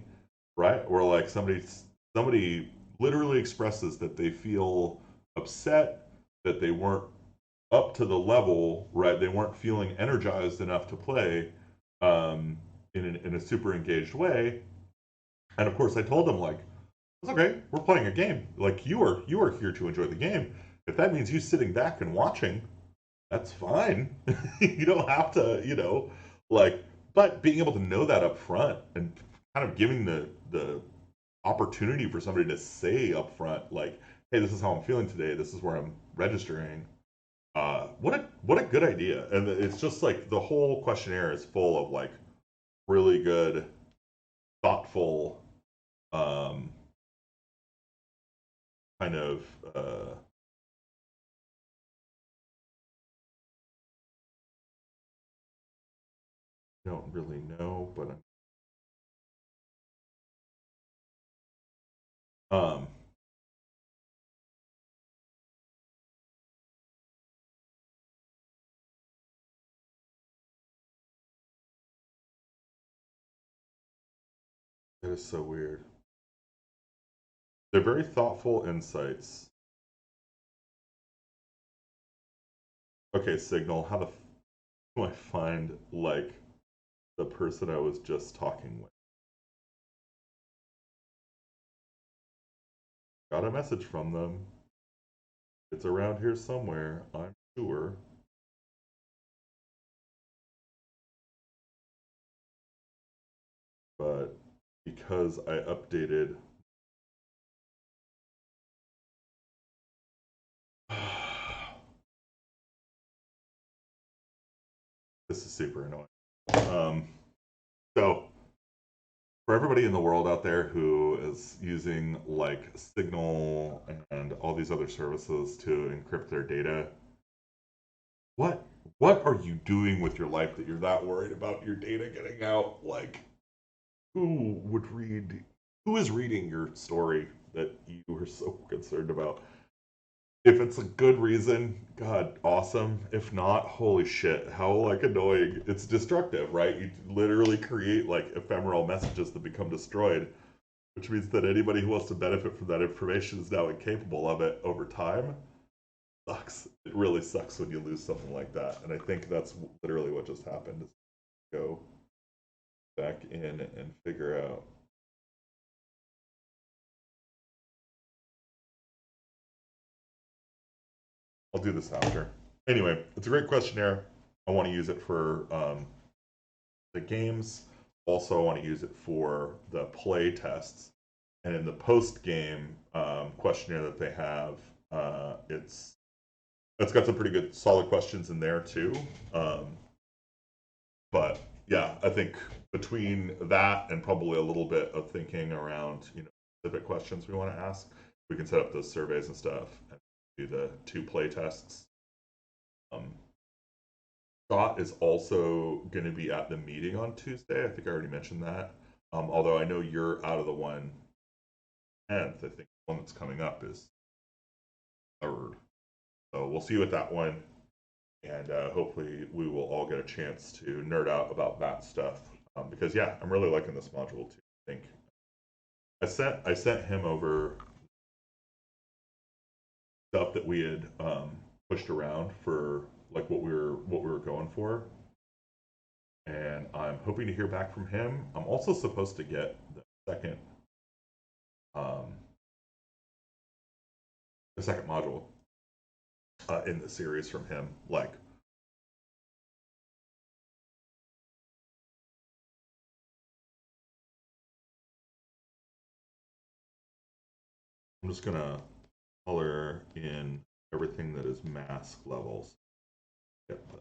right? Where like somebody literally expresses that they feel upset that they weren't up to the level, right? They weren't feeling energized enough to play in a super engaged way. And of course, I told them like, it's okay, we're playing a game. Like you are here to enjoy the game. If that means you sitting back and watching, that's fine. You don't have to, like. But being able to know that up front and kind of giving the opportunity for somebody to say up front, like, hey, this is how I'm feeling today. This is where I'm registering. What a good idea. And it's just like the whole questionnaire is full of like really good, thoughtful, um, kind of don't really know, but um, it is so weird. They're very thoughtful insights. Okay, Signal, how the do I find like the person I was just talking with? Got a message from them. It's around here somewhere, I'm sure. But because I updated this is super annoying. So for everybody in the world out there who is using like Signal and all these other services to encrypt their data, what what are you doing with your life that you're that worried about your data getting out? Like, who would read? Who is reading your story that you are so concerned about? If it's a good reason, God, awesome. If not, holy shit, how like annoying. It's destructive, right? You literally create like ephemeral messages that become destroyed, which means that anybody who wants to benefit from that information is now incapable of it over time. Sucks. It really sucks when you lose something like that. And I think that's literally what just happened. Is go back in and figure out. I'll do this after. Anyway, it's a great questionnaire. I want to use it for the games. Also, I want to use it for the play tests. And in the post game questionnaire that they have, it's got some pretty good solid questions in there too. But yeah, I think between that and probably a little bit of thinking around specific questions we want to ask, we can set up those surveys and stuff and do the two play tests. Um, Scott is also going to be at the meeting on Tuesday. I think I already mentioned that. Although I know you're out of the 10th. I think the one that's coming up is 3rd. So we'll see you at that one. and hopefully we will all get a chance to nerd out about that stuff. Because yeah, I'm really liking this module too. I think I sent him over stuff that we had pushed around for like what we were going for, and I'm hoping to hear back from him. I'm also supposed to get um, the second module in the series from him. Like, I'm just gonna color in everything that is mask levels. Get the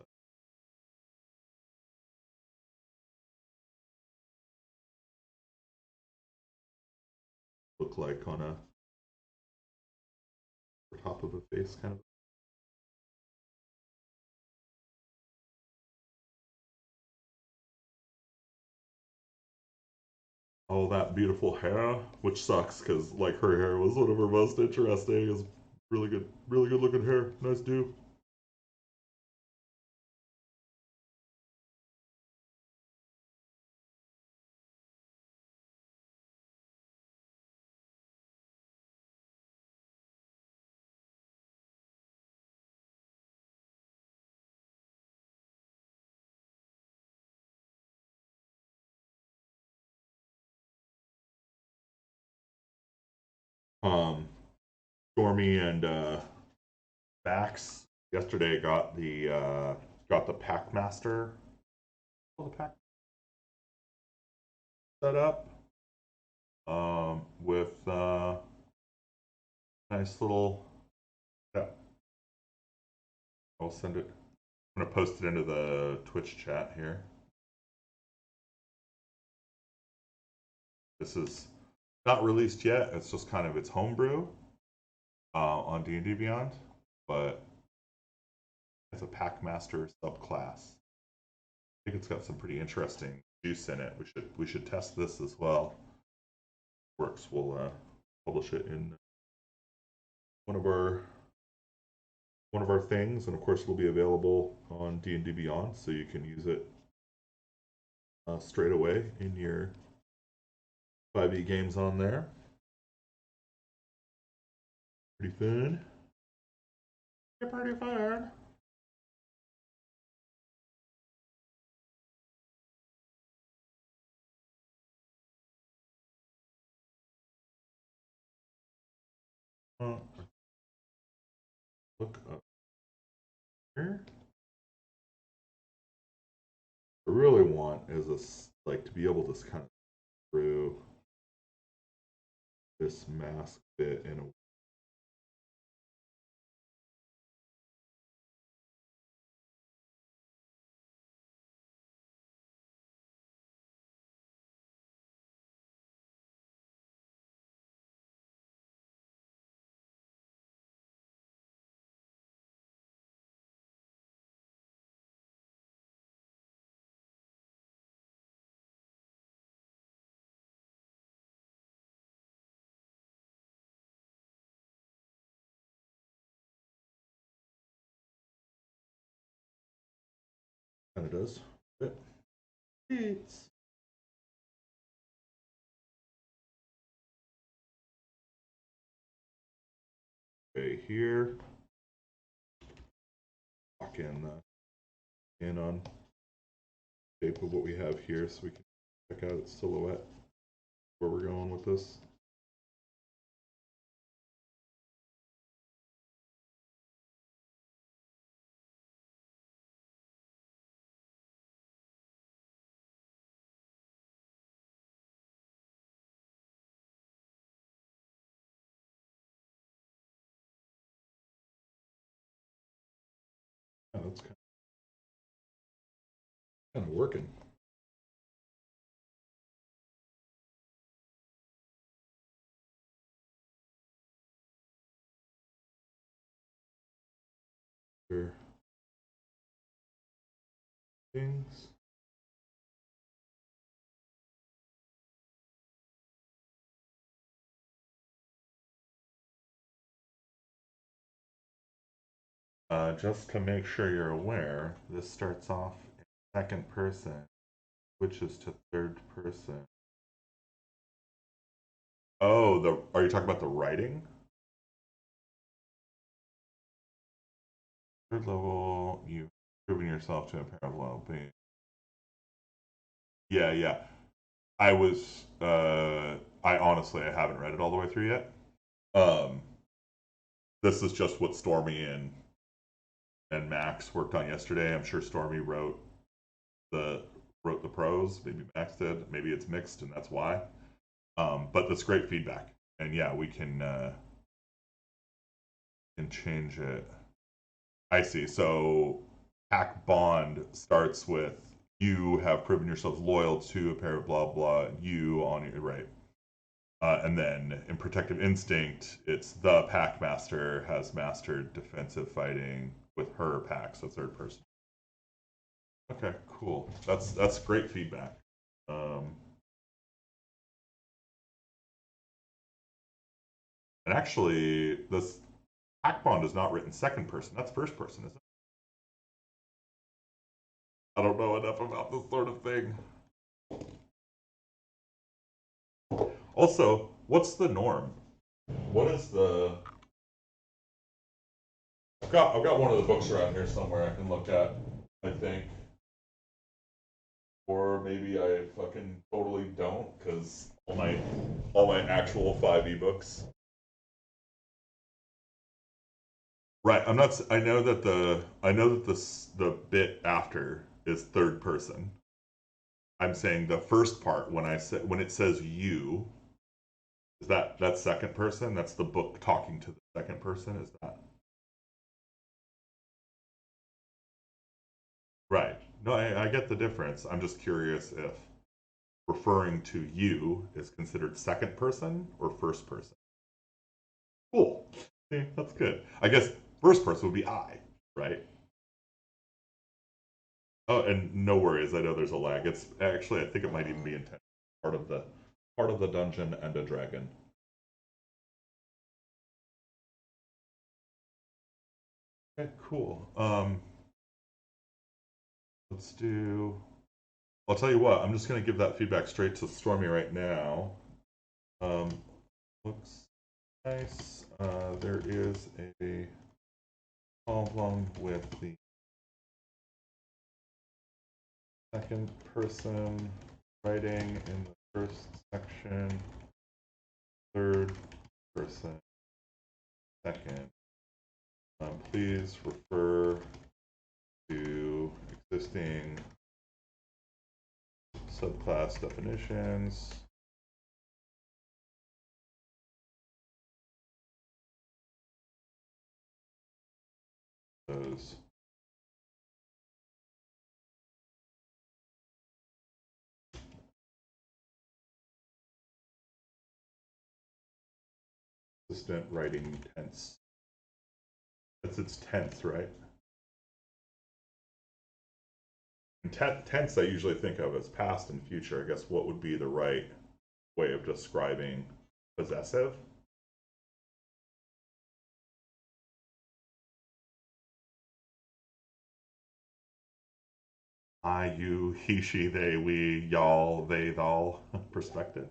look like on a top of a face kind of. All that beautiful hair, which sucks because like her hair was one of her most interesting. Is really good looking hair. Nice do. Um, Stormy and Max yesterday got the Packmaster the pack set up with nice little. Yeah, I'll send it. I'm gonna post it into the Twitch chat here. This is not released yet. It's just kind of its homebrew on D&D Beyond, but it's a Packmaster subclass. I think it's got some pretty interesting juice in it. We should test this as well. Works. We'll publish it in one of our things, and of course it'll be available on D&D Beyond, so you can use it straight away in your 5e games on there. Pretty fun. Pretty fun. Look up here. I really want is a like to be able to kind of through this mask bit in a kind of does. It's okay here. Lock in on shape of what we have here, so we can check out its silhouette. Where we're going with this. Yeah, that's kind of working. Sure. Things. Just to make sure you're aware, this starts off in second person, switches to third person. Oh, are you talking about the writing? Third level, you've proven yourself to a pair of well-being. Yeah, yeah. I honestly, I haven't read it all the way through yet. Um, this is just what Stormy and Max worked on yesterday. I'm sure Stormy the wrote the prose. Maybe Max did. Maybe it's mixed, and that's why. But that's great feedback, and yeah, we can change it. I see. So Pack Bond starts with you have proven yourselves loyal to a pair of blah blah. You on your right. And then in Protective Instinct, it's the Pack Master has mastered defensive fighting with her pack, so third person. Okay, cool. That's great feedback. And actually, this Pack Bond is not written second person. That's first person, isn't it? I don't know enough about this sort of thing. Also, what's the norm? What is the? I've got one of the books around here somewhere I can look at. I think, or maybe I fucking totally don't because all my actual 5e books. Right. I'm not. I know that the bit after is third person. I'm saying the first part when it says you, is that's second person? That's the book talking to the second person, is that? Right. No, I get the difference. I'm just curious if referring to you is considered second person or first person. Cool. See, that's good. I guess first person would be I, right? Oh, and no worries. I know there's a lag. It's actually, I think it might even be intentional. Part of the dungeon and a dragon. Okay, cool. Let's do. I'll tell you what. I'm just gonna give that feedback straight to Stormy right now. Um, looks nice. There is a problem with the second person writing in the first section, third person second. Please refer to existing subclass definitions. Those. Consistent writing tense. That's its tense, right? And tense I usually think of as past and future. I guess what would be the right way of describing possessive? I, you, he, she, they, we, y'all, they, thou perspective.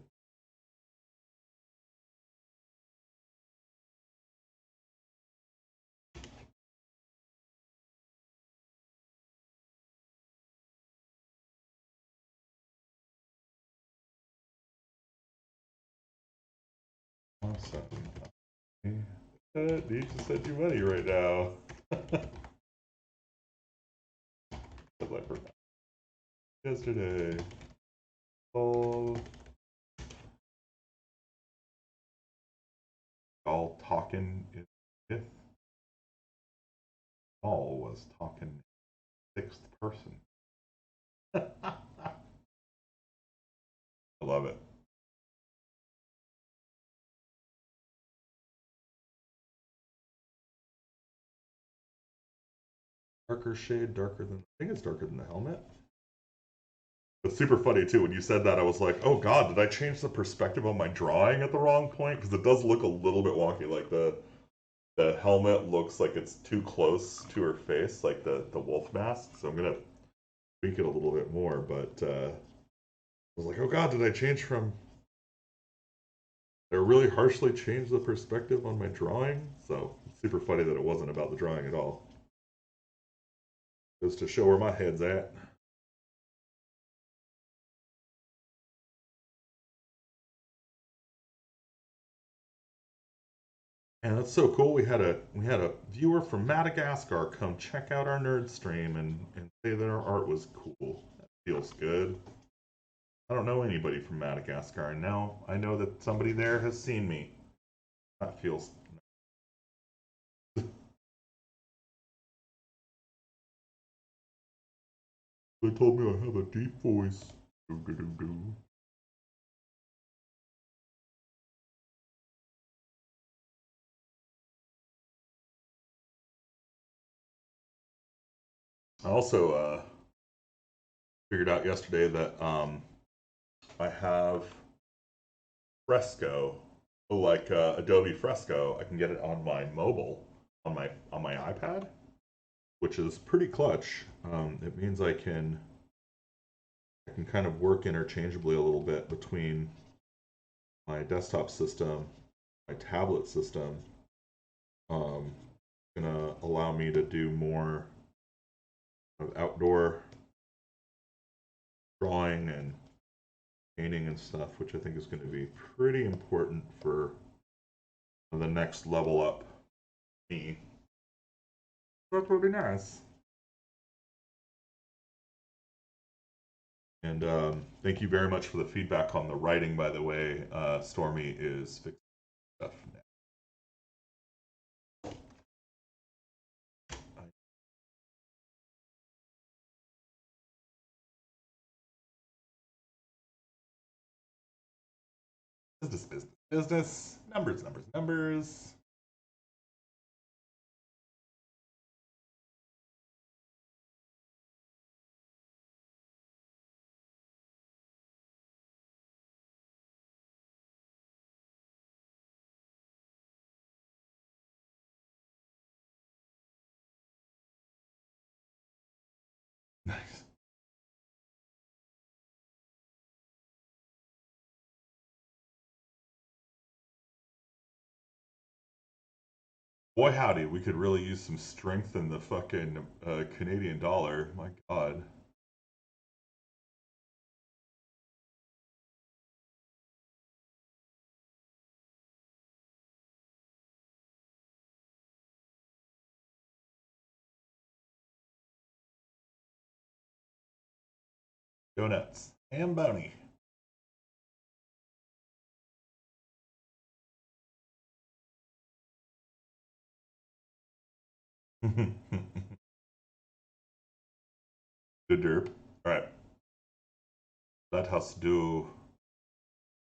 Awesome. Need to send you money right now. Yesterday. All talking in fifth. All was talking sixth person. I love it. Darker shade, darker than I think it's darker than the helmet. It's super funny too. When you said that, I was like, "Oh God, did I change the perspective on my drawing at the wrong point?" Because it does look a little bit wonky. Like the helmet looks like it's too close to her face, like the wolf mask. So I'm gonna tweak it a little bit more. But I was like, oh god, did I change from? Did I really harshly change the perspective on my drawing? So it's super funny that it wasn't about the drawing at all. Just to show where my head's at. And that's so cool. We had a viewer from Madagascar come check out our nerd stream and say that our art was cool. That feels good. I don't know anybody from Madagascar, and now I know that somebody there has seen me. That feels. They told me I have a deep voice. Do. I also figured out yesterday that I have Fresco, like Adobe Fresco. I can get it on my mobile, on my iPad, which is pretty clutch. It means I can kind of work interchangeably a little bit between my desktop system, my tablet system. Gonna allow me to do more of outdoor drawing and painting and stuff, which I think is going to be pretty important for the next level up me. That would be nice. And thank you very much for the feedback on the writing, by the way. Stormy is fixing stuff now. Business. Numbers. Nice. Boy, howdy, we could really use some strength in the fucking Canadian dollar. My God. Donuts. And Boney. The derp. Alright. Let us do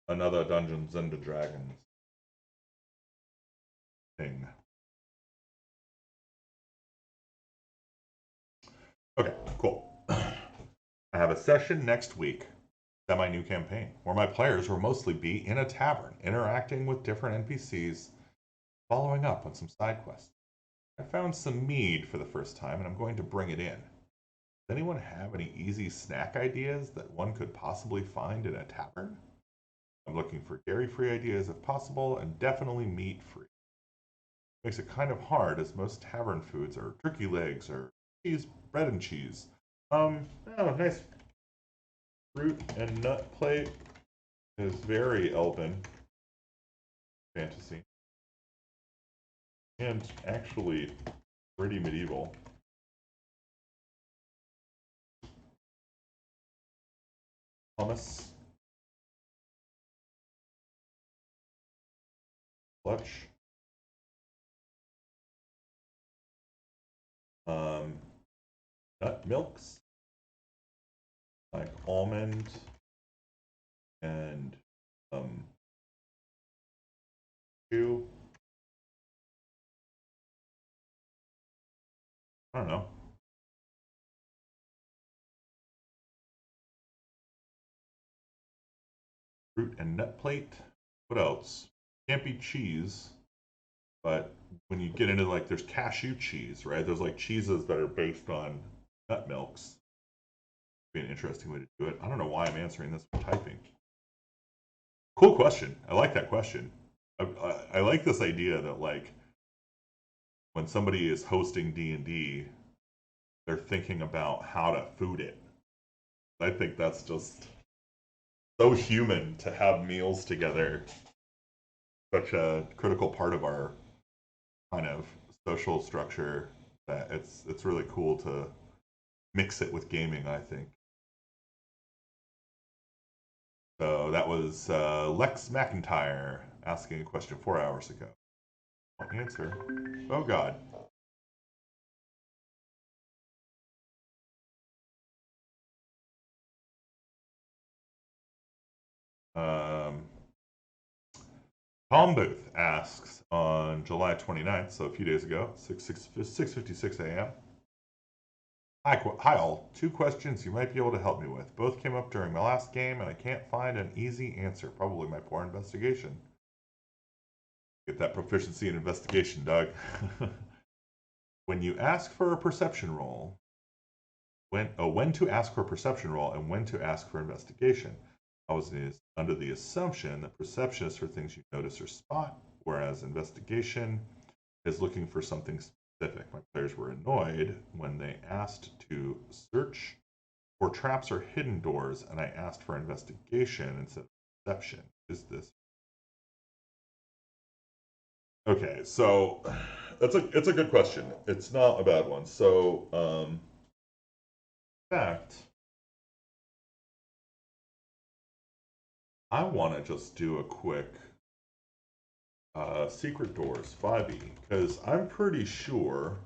another Dungeons and Dragons thing. Okay, cool. I have a session next week, semi-new campaign, where my players will mostly be in a tavern, interacting with different NPCs, following up on some side quests. I found some mead for the first time, and I'm going to bring it in. Does anyone have any easy snack ideas that one could possibly find in a tavern? I'm looking for dairy-free ideas if possible, and definitely meat-free. Makes it kind of hard, as most tavern foods are turkey legs or cheese, bread and cheese. Oh, nice fruit and nut plate is very elven fantasy. And actually pretty medieval. Hummus. Clutch. Nut milks. Like almond and chew. I don't know. Fruit and nut plate. What else? Can't be cheese. But when you get into like, there's cashew cheese, right? There's like cheeses that are based on nut milks. Be an interesting way to do it. I don't know why I'm answering this with typing. Cool question. I like that question. I like this idea that like when somebody is hosting D&D, they're thinking about how to food it. I think that's just so human to have meals together. Such a critical part of our kind of social structure that it's really cool to mix it with gaming, I think. So that was Lex McIntyre asking a question 4 hours ago. Answer. Oh God. Tom Booth asks on July 29th, so a few days ago, 6:56 a.m. Hi all. 2 questions you might be able to help me with. Both came up during my last game, and I can't find an easy answer. Probably my poor investigation. Get that proficiency in investigation, Doug. When you ask for a perception roll, when to ask for a perception roll and when to ask for investigation. I was under the assumption that perception is for things you notice or spot, whereas investigation is looking for something specific. My players were annoyed when they asked to search for traps or hidden doors, and I asked for investigation instead of perception. Is this okay? So it's a good question. It's not a bad one. So in fact, I want to just do a quick Secret Doors 5e, because I'm pretty sure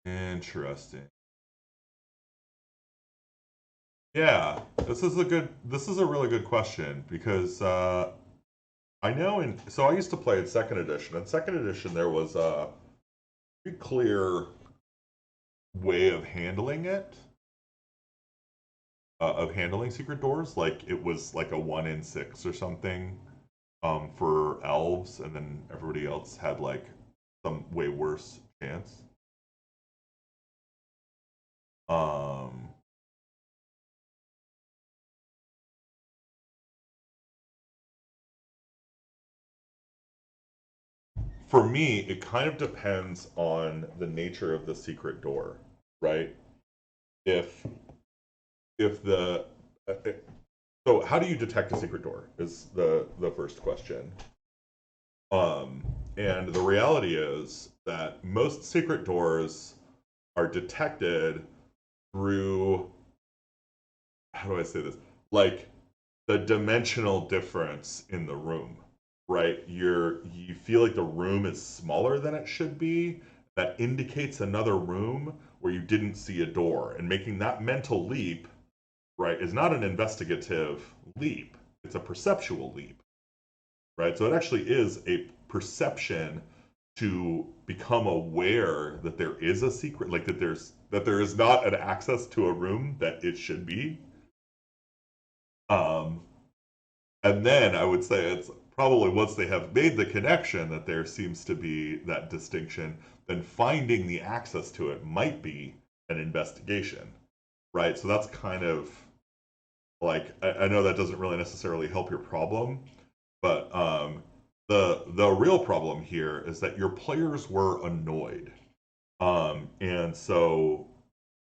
interesting. Yeah, this is a really good question because I know so I used to play in second edition. In second edition there was a pretty clear way of handling it. Of handling secret doors, like it was like a 1 in 6 or something for elves, and then everybody else had like some way worse chance. Um, for me, it kind of depends on the nature of the secret door, right? If the so how do you detect a secret door is the first question. And the reality is that most secret doors are detected through, how do I say this? Like the dimensional difference in the room, right? You feel like the room is smaller than it should be. That indicates another room where you didn't see a door, and making that mental leap, right, is not an investigative leap. It's a perceptual leap, right? So it actually is a perception to become aware that there is a secret, like that there is not an access to a room that it should be. Um, and then I would say it's probably once they have made the connection that there seems to be that distinction, then finding the access to it might be an investigation, right? So that's kind of like, I know that doesn't really necessarily help your problem, but the real problem here is that your players were annoyed. And so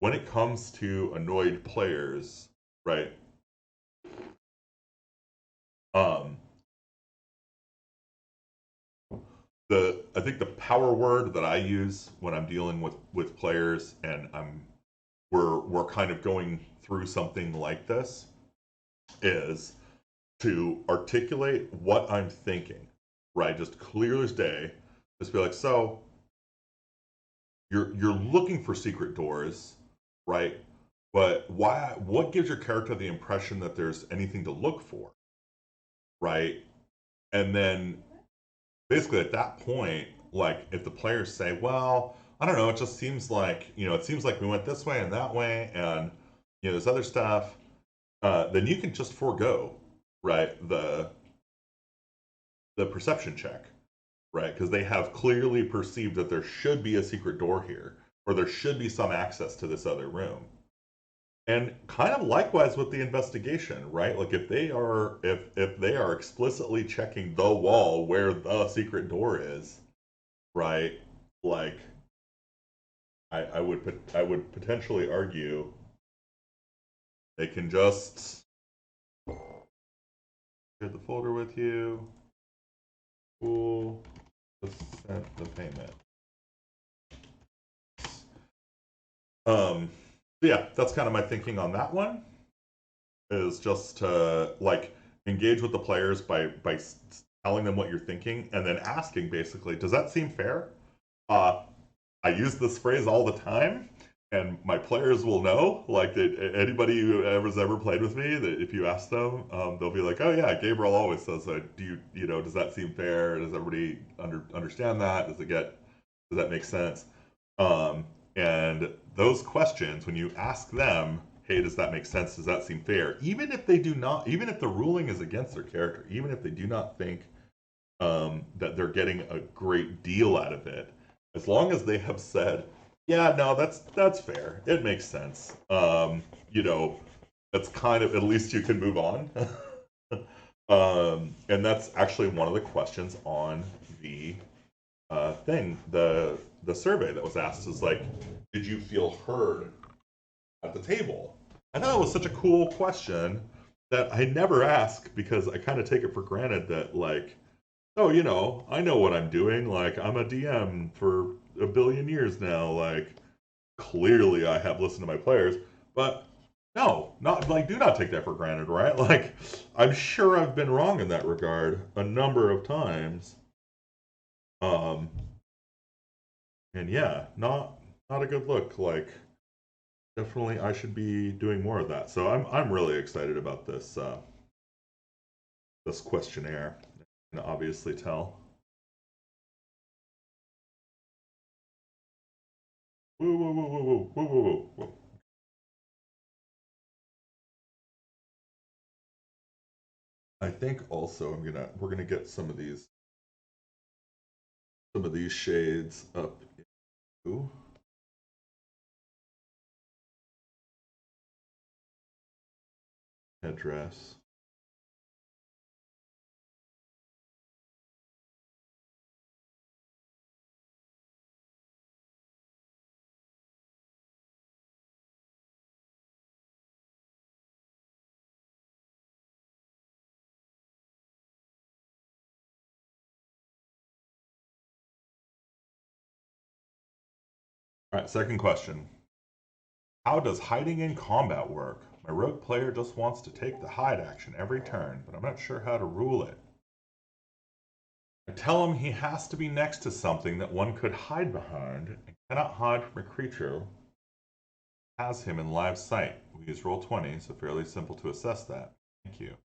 when it comes to annoyed players, right? Um, I think the power word that I use when I'm dealing with players and we're kind of going through something like this is to articulate what I'm thinking, right? Just clear as day. Just be like, so you're looking for secret doors, right? But why? What gives your character the impression that there's anything to look for, right? And then basically at that point, like if the players say, well, I don't know, it just seems like, it seems like we went this way and that way, and this other stuff, then you can just forego, right, the perception check, right? Because they have clearly perceived that there should be a secret door here, or there should be some access to this other room. And kind of likewise with the investigation, right? Like if they are explicitly checking the wall where the secret door is, right? Like I would potentially argue they can just share the folder with you. Cool. Just send the payment. Yeah, that's kind of my thinking on that one. Is just to like engage with the players by telling them what you're thinking and then asking basically, does that seem fair? I use this phrase all the time, and my players will know. Like anybody who has ever played with me, that if you ask them, they'll be like, "Oh yeah, Gabriel always says that. Do you know? Does that seem fair? Does everybody understand that? Does that make sense?" And those questions, when you ask them, "Hey, does that make sense? Does that seem fair?" Even if they do not, even if the ruling is against their character, even if they do not think that they're getting a great deal out of it, as long as they have said, yeah, no, that's fair, it makes sense, that's kind of, at least you can move on. And that's actually one of the questions on the the survey that was asked is like, did you feel heard at the table? I thought it was such a cool question that I never ask because I kind of take it for granted that like, oh, I know what I'm doing. Like, I'm a DM for a billion years now. Like, clearly I have listened to my players, but no, not like, do not take that for granted, right? Like, I'm sure I've been wrong in that regard a number of times. Um, and yeah, not a good look. Like, definitely, I should be doing more of that. So I'm really excited about this questionnaire. You can obviously tell. Woo woo woo woo woo woo woo woo woo. I think also we're gonna get some of these shades up into address. All right, second question. How does hiding in combat work? My rogue player just wants to take the hide action every turn, but I'm not sure how to rule it. I tell him he has to be next to something that one could hide behind and cannot hide from a creature has him in live sight. We use Roll20, so fairly simple to assess that. Thank you.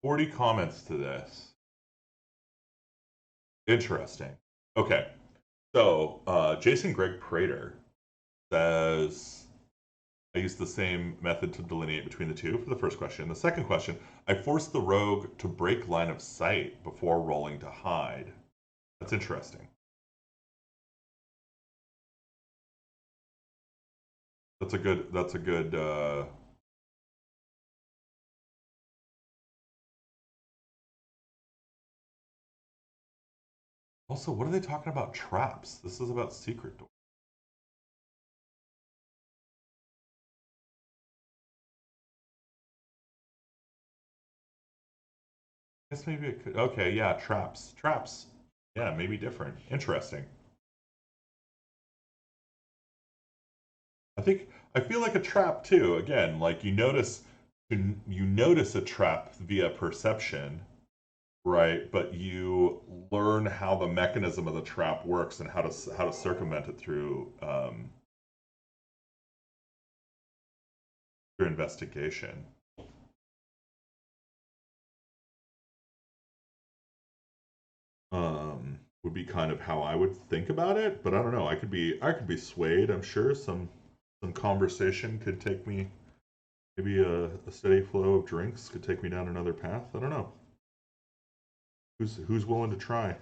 40 comments to this. Interesting. Okay. So, Jason Greg Prater says, I used the same method to delineate between the two for the first question. The second question, I forced the rogue to break line of sight before rolling to hide. That's interesting. That's a good, also, what are they talking about traps? This is about secret door. I guess maybe it could, okay, yeah, traps. Traps. Yeah, maybe different. Interesting. I feel like a trap too. Again, like you notice a trap via perception, right? But you learn how the mechanism of the trap works and how to circumvent it through your investigation. would be kind of how I would think about it. But I don't know. I could be swayed. I'm sure some conversation could take me. Maybe a steady flow of drinks could take me down another path. I don't know. Who's willing to try?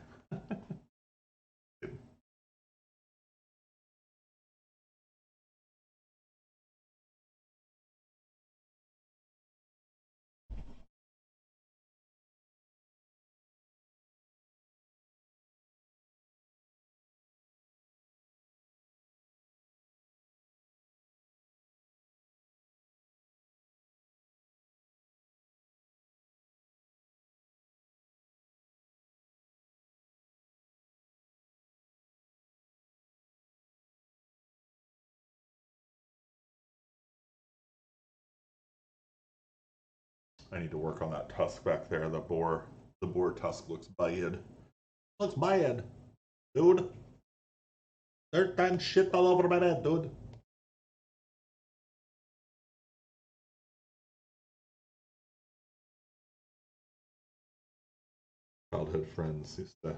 I need to work on that tusk back there. The boar tusk looks bad. Looks bad, dude. There's been shit all over my head, dude. Childhood friends used to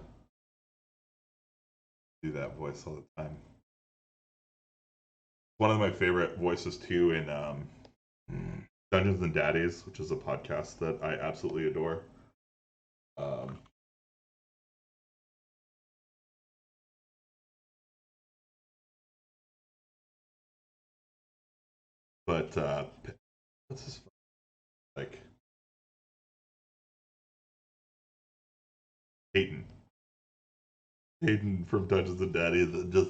do that voice all the time. One of my favorite voices too in Dungeons and Daddies, which is a podcast that I absolutely adore. Um, but what's his like Peyton? Peyton from Dungeons and Daddies that just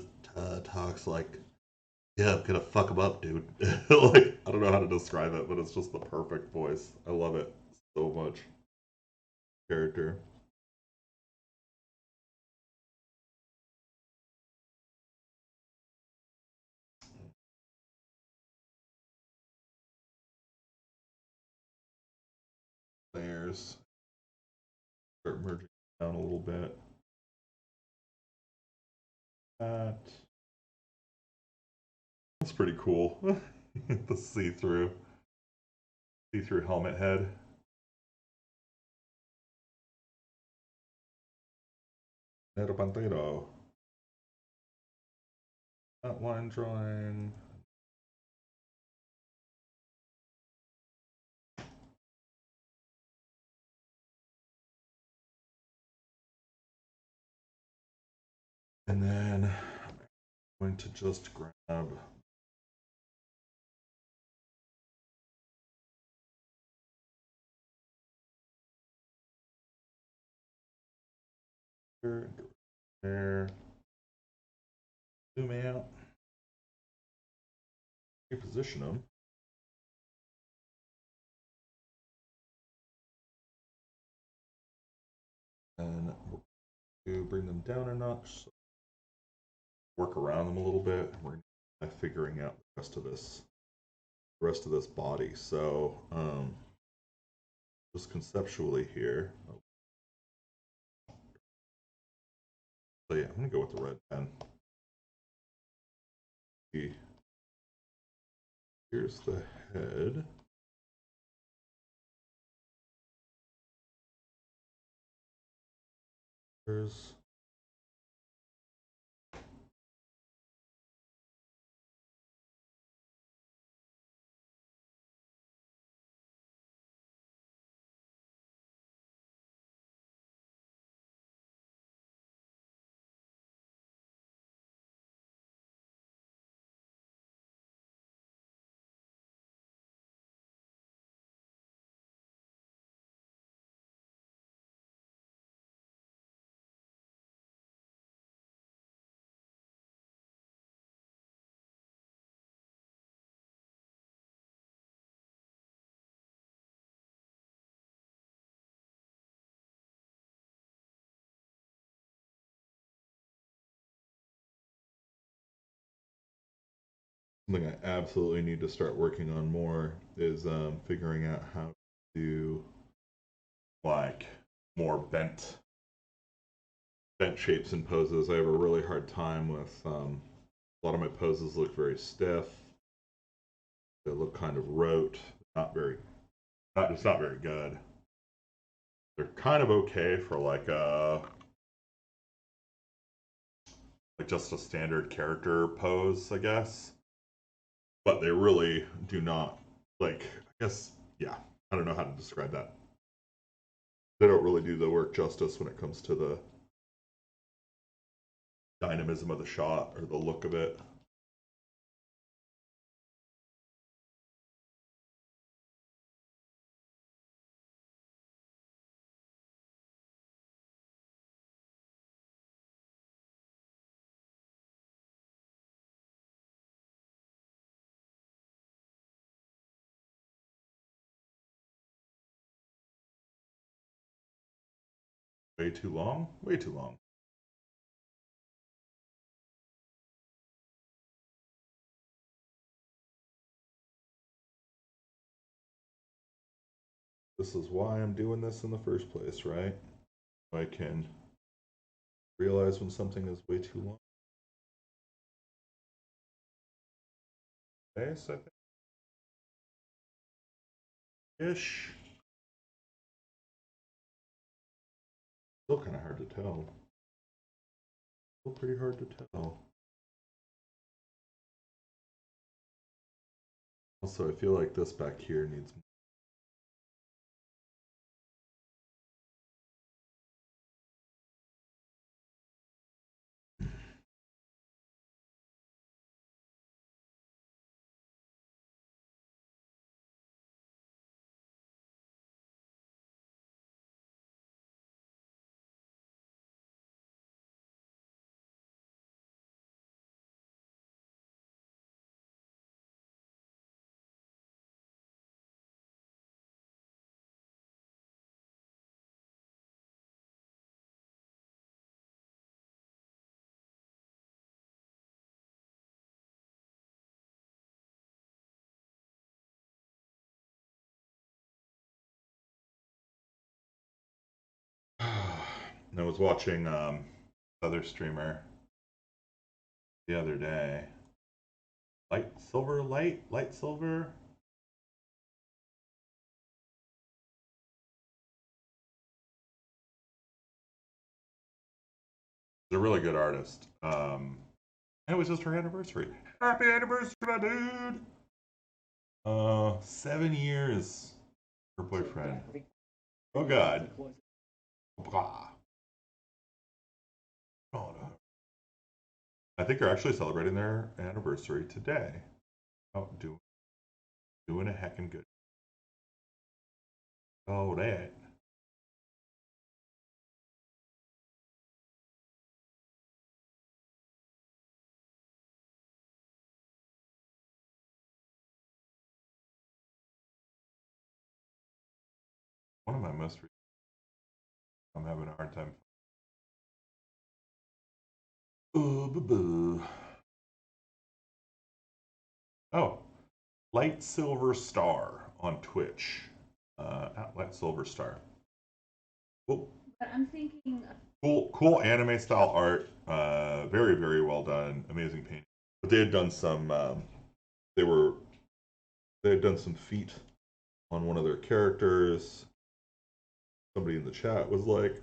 talks like, "Yeah, I'm gonna fuck him up, dude." Like I don't know how to describe it, but it's just the perfect voice. I love it so much. Character. Layers. Start merging down a little bit. That's pretty cool. The see-through helmet head. Nero Pantero. Outline drawing. And then I'm going to just grab there, zoom out, reposition them. And to bring them down a notch, so work around them a little bit. We're figuring out the rest of this body. So just conceptually here. So yeah, I'm gonna go with the red pen. Here's the head. There's something I absolutely need to start working on more is figuring out how to do like more bent shapes and poses. I have a really hard time with a lot of my poses look very stiff. They look kind of rote, not very good. They're kind of okay for like a like just a standard character pose, I guess. But they really do not, like, I guess, yeah, I don't know how to describe that. They don't really do the work justice when it comes to the dynamism of the shot or the look of it. Way too long? Way too long. This is why I'm doing this in the first place, right? I can realize when something is way too long. Okay, so I think ish. Still kind of hard to tell. Still pretty hard to tell. Also, I feel like this back here needs. I was watching other streamer the other day. Light silver. He's a really good artist. And it was just her anniversary. Happy anniversary, my dude! 7 years. Her boyfriend. Oh God. Blah. Oh no. I think they're actually celebrating their anniversary today. Oh, doing a heckin' good. Oh, that. One of my most. I'm having a hard time. Oh, Light Silver Star on Twitch. At Light Silver Star. Cool. But I'm thinking. Cool anime style art. Very, very well done. Amazing painting. But they had done some. They were. They had done some feet on one of their characters. Somebody in the chat was like,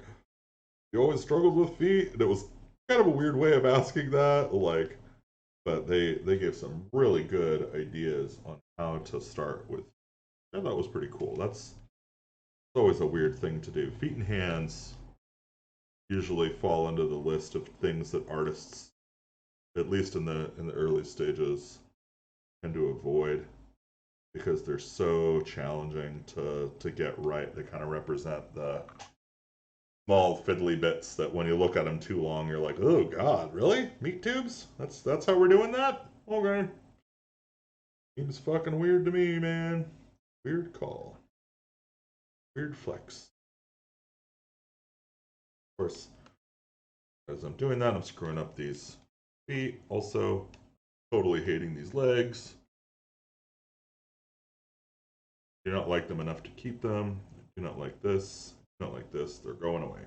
"You always struggled with feet," and it was kind of a weird way of asking that. Like, but they gave some really good ideas on how to start with. I thought was pretty cool. That's always a weird thing to do. Feet and hands usually fall into the list of things that artists, at least in the early stages, tend to avoid because they're so challenging to get right. They kind of represent the small fiddly bits that when you look at them too long, you're like, oh God, really? Meat tubes? That's how we're doing that? Okay. Seems fucking weird to me, man. Weird call. Weird flex. Of course, as I'm doing that, I'm screwing up these feet. Also, totally hating these legs. Do not like them enough to keep them. Do not like this. Do not like this. They're going away.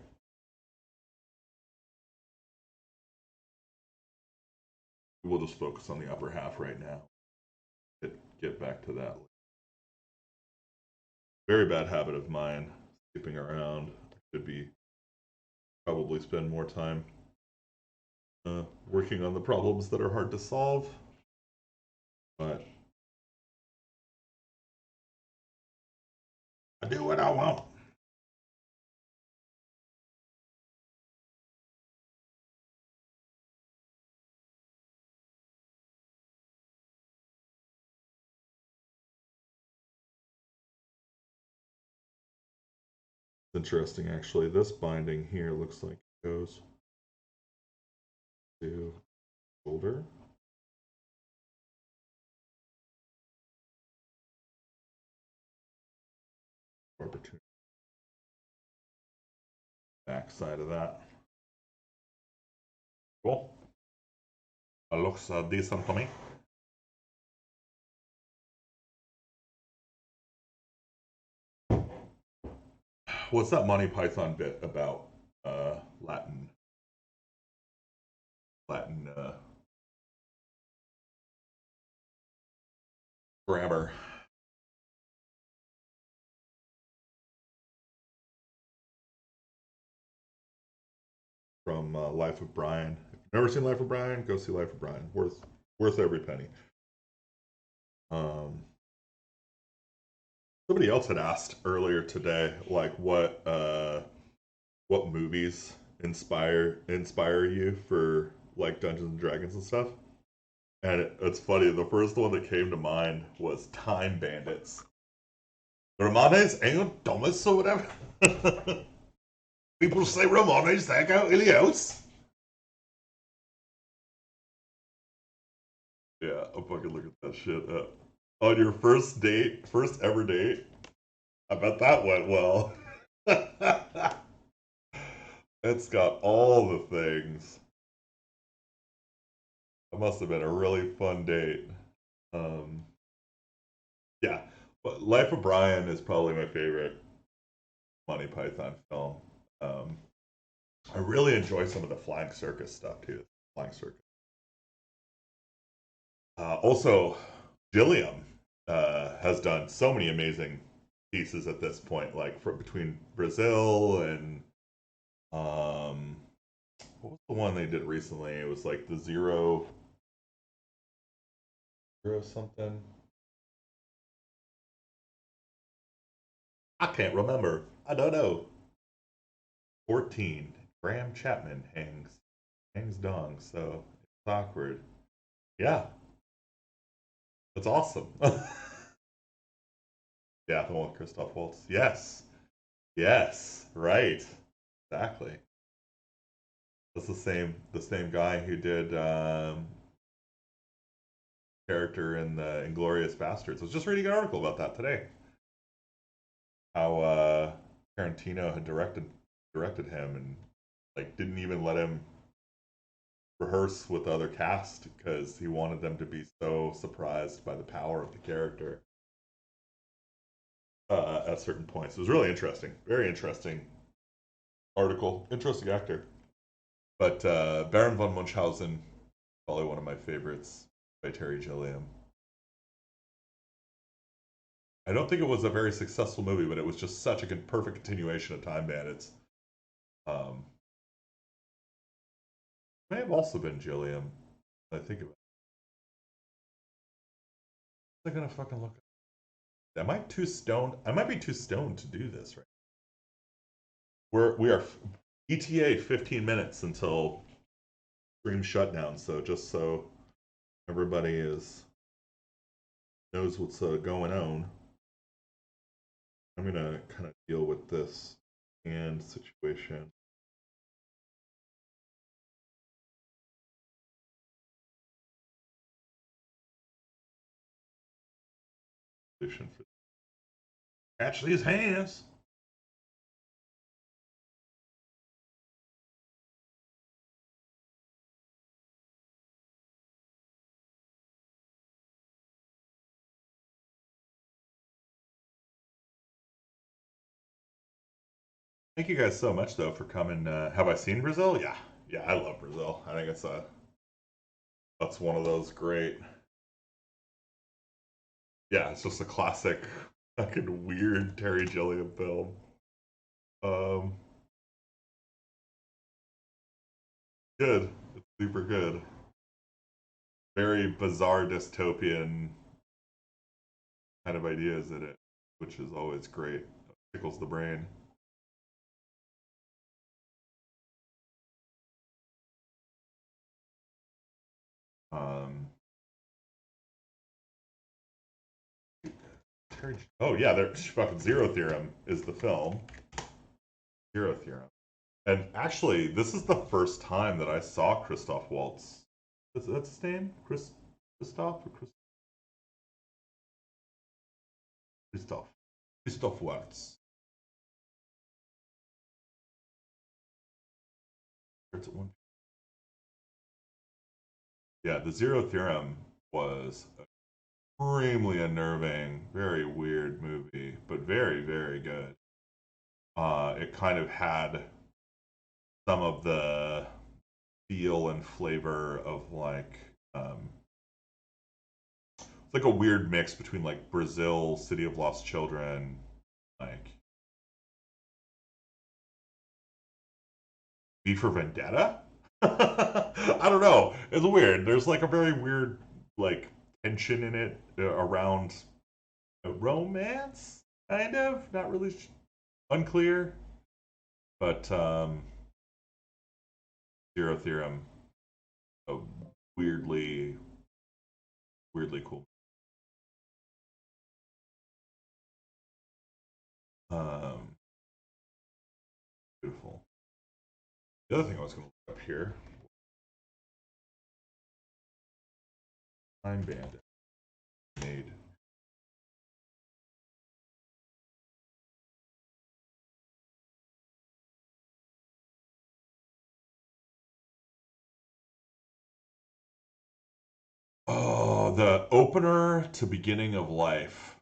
We'll just focus on the upper half right now. Get back to that. Very bad habit of mine, skipping around. I should be probably spend more time working on the problems that are hard to solve. But I do what I want. Interesting, actually. This binding here looks like it goes to shoulder. Opportunity. Back side of that. Cool. It looks decent to me. What's that Monty Python bit about Latin grammar? From Life of Brian. If you've never seen Life of Brian, go see Life of Brian. Worth every penny. Somebody else had asked earlier today, like what movies inspire you for like Dungeons and Dragons and stuff. And it's funny. The first one that came to mind was Time Bandits. Romanes en Thomas or whatever. People say Romanes, take out Ilios. Yeah, I'm fucking looking that shit up. On your first date, first ever date, I bet that went well. It's got all the things. It must have been a really fun date. Yeah, but Life of Brian is probably my favorite Monty Python film. I really enjoy some of the Flying Circus stuff too. Flying Circus. Also, Gilliam has done so many amazing pieces at this point, like between Brazil and what was the one they did recently? It was like the zero something. I can't remember. I don't know. 14. Graham Chapman hangs dong, so it's awkward. Yeah, that's awesome. Yeah, the one with Christoph Waltz. Yes. Yes. Right. Exactly. That's the same guy who did character in the Inglorious Bastards. I was just reading an article about that today. How Tarantino had directed him and like didn't even let him rehearse with the other cast because he wanted them to be so surprised by the power of the character at certain points. It was really interesting, very interesting article, interesting actor. But Baron von Munchausen, probably one of my favorites by Terry Gilliam. I don't think it was a very successful movie, but it was just such a perfect continuation of Time Bandits. Um, may have also been Gilliam. I think about. I'm gonna fucking look. Am I too stoned? I might be too stoned to do this right. We are ETA 15 minutes until stream shutdown. So just so everybody knows what's going on, I'm gonna kind of deal with this and situation. Catch these hands. Thank you guys so much though for coming. Have I seen Brazil? Yeah, yeah, I love Brazil. I think that's one of those great. Yeah, it's just a classic, fucking weird Terry Gilliam film. Um, good. Super good. Very bizarre dystopian kind of ideas in it, which is always great. Tickles the brain. Um, oh yeah, there fucking Zero Theorem is the film. Zero Theorem. And actually, this is the first time that I saw Christoph Waltz. Is that his name? Christoph or Christoph? Christoph Waltz. Starts at one. Yeah, the Zero Theorem was extremely unnerving, very weird movie, but very, very good. It kind of had some of the feel and flavor of it's like a weird mix between like Brazil, City of Lost Children, like V for Vendetta. I don't know. It's weird. There's like a very weird like tension in it around a romance, kind of. Not really unclear, but Zero Theorem, a weirdly, weirdly cool. Um, Beautiful. The other thing I was going to look up here, Time Bandit made. Oh, the opener to Beginning of Life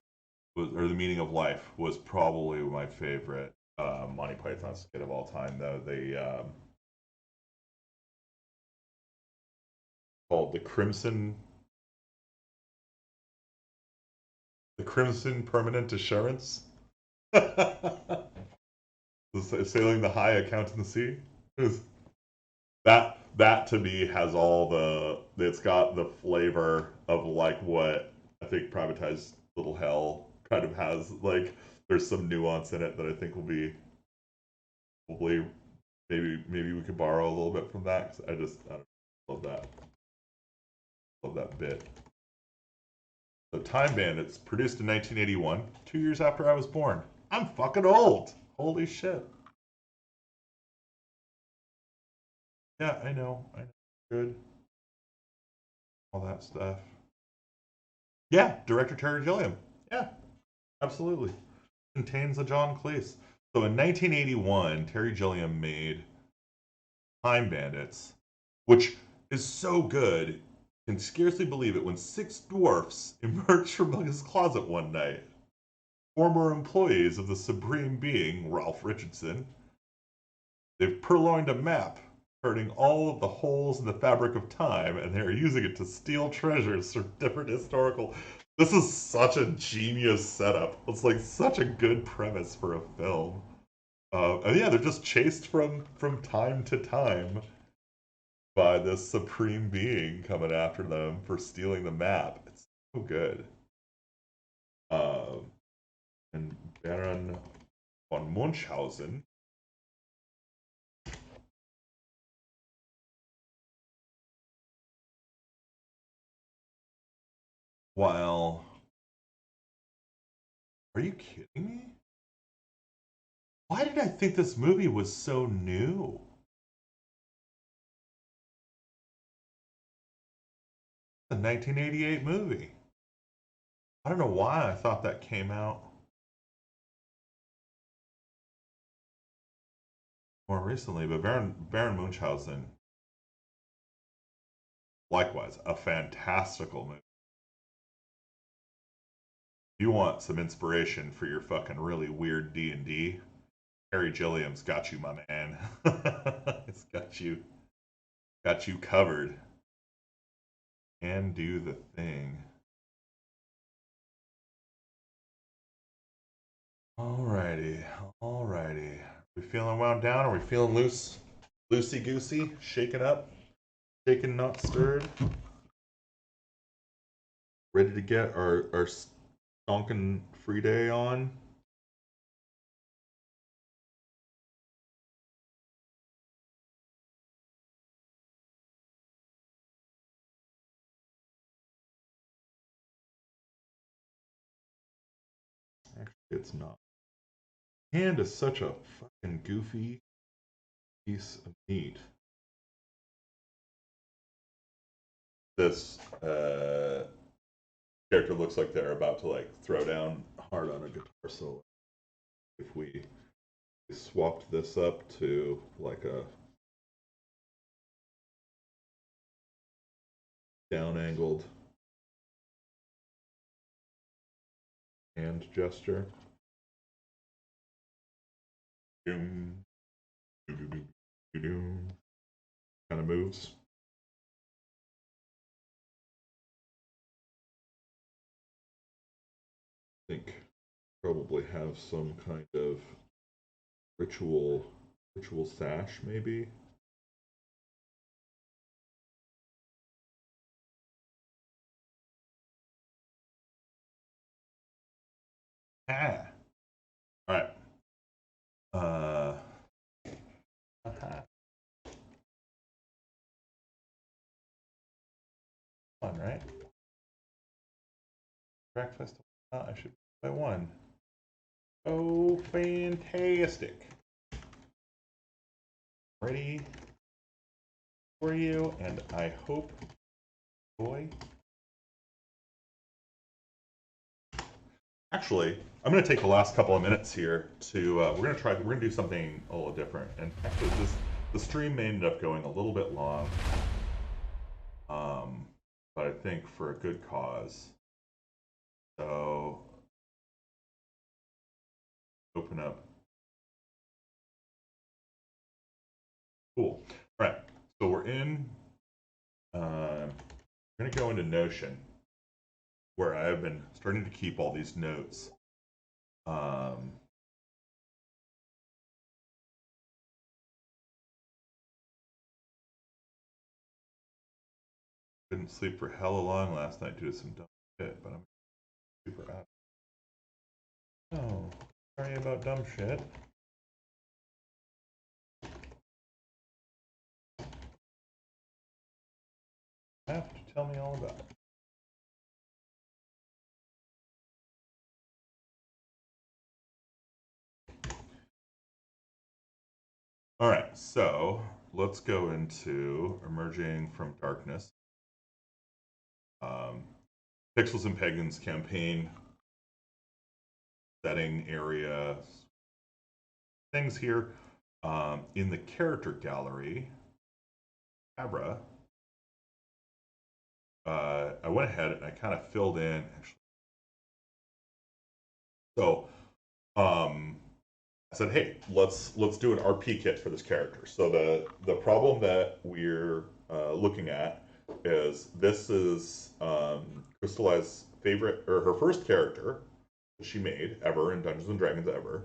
or the Meaning of Life was probably my favorite Monty Python skit of all time. Though they called the Crimson Permanent Assurance. Sailing the high, account in the sea. That to me has all it's got the flavor of like what I think Privatized Little Hell kind of has. Like there's some nuance in it that I think will be probably maybe we could borrow a little bit from that. 'Cause I love that. Love that bit. So Time Bandits, produced in 1981, 2 years after I was born. I'm fucking old. Holy shit. Yeah, I know. I know. Good. All that stuff. Yeah, director Terry Gilliam. Yeah, absolutely. Contains a John Cleese. So in 1981, Terry Gilliam made Time Bandits, which is so good, you can scarcely believe it when six dwarfs emerge from his closet one night. Former employees of the Supreme Being, Ralph Richardson. They've purloined a map, turning all of the holes in the fabric of time, and they are using it to steal treasures from different historical. This is such a genius setup. It's like such a good premise for a film. And yeah, they're just chased from time to time by this supreme being coming after them for stealing the map. It's so good. Uh, and Baron von Munchausen. While, are you kidding me? Why did I think this movie was so new? The 1988 movie. I don't know why I thought that came out more recently, but Baron Munchausen, likewise, a fantastical movie. If you want some inspiration for your fucking really weird D&D, Terry Gilliam's got you, my man. It's got you covered. And do the thing. Alrighty, alrighty. We feeling wound down? Are we feeling loosey goosey, shaken up? shaken, not stirred. Ready to get our stonkin' free day on. Actually, it's not. Hand is such a fucking goofy piece of meat. This character looks like they're about to like throw down hard on a guitar solo. If we swapped this up to like a down angled hand gesture. Doom, doom, doom, doom, doom, kind of moves. I think probably have some kind of ritual sash maybe. Ah. All right. Fun, right? Breakfast. I should by one. Oh, fantastic! Ready for you, and I hope, boy. Actually, I'm going to take the last couple of minutes here to we're going to do something a little different. And actually, the stream may end up going a little bit long, but I think for a good cause. So open up. Cool. All right. So we're in. We're going to go into Notion, where I have been starting to keep all these notes. Couldn't sleep for hella long last night due to some dumb shit, but I'm super out. Oh, sorry about dumb shit. Have to tell me all about it. All right, so let's go into Emerging from Darkness. Pixels and Pagans campaign, setting, area, things here. In the character gallery, Abra, I went ahead and I kind of filled in, actually. So, I said, hey, let's do an RP kit for this character. So the problem that we're looking at is this is Crystallize's favorite or her first character that she made ever in Dungeons and Dragons ever,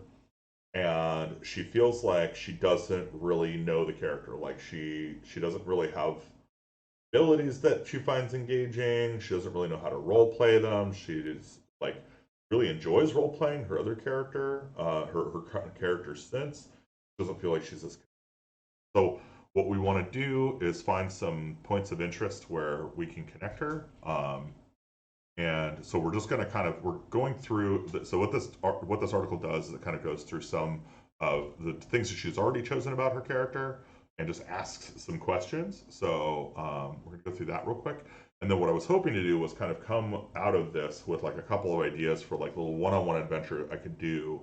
and she feels like she doesn't really know the character. Like she doesn't really have abilities that she finds engaging. She doesn't really know how to role play them. She is like really enjoys role playing her other character, her character since doesn't feel like she's as. So what we want to do is find some points of interest where we can connect her. And so we're just going to kind of we're going through. So what this article does is it kind of goes through some of the things that she's already chosen about her character and just asks some questions. So we're going to go through that real quick. And then what I was hoping to do was kind of come out of this with like a couple of ideas for like a little one-on-one adventure I could do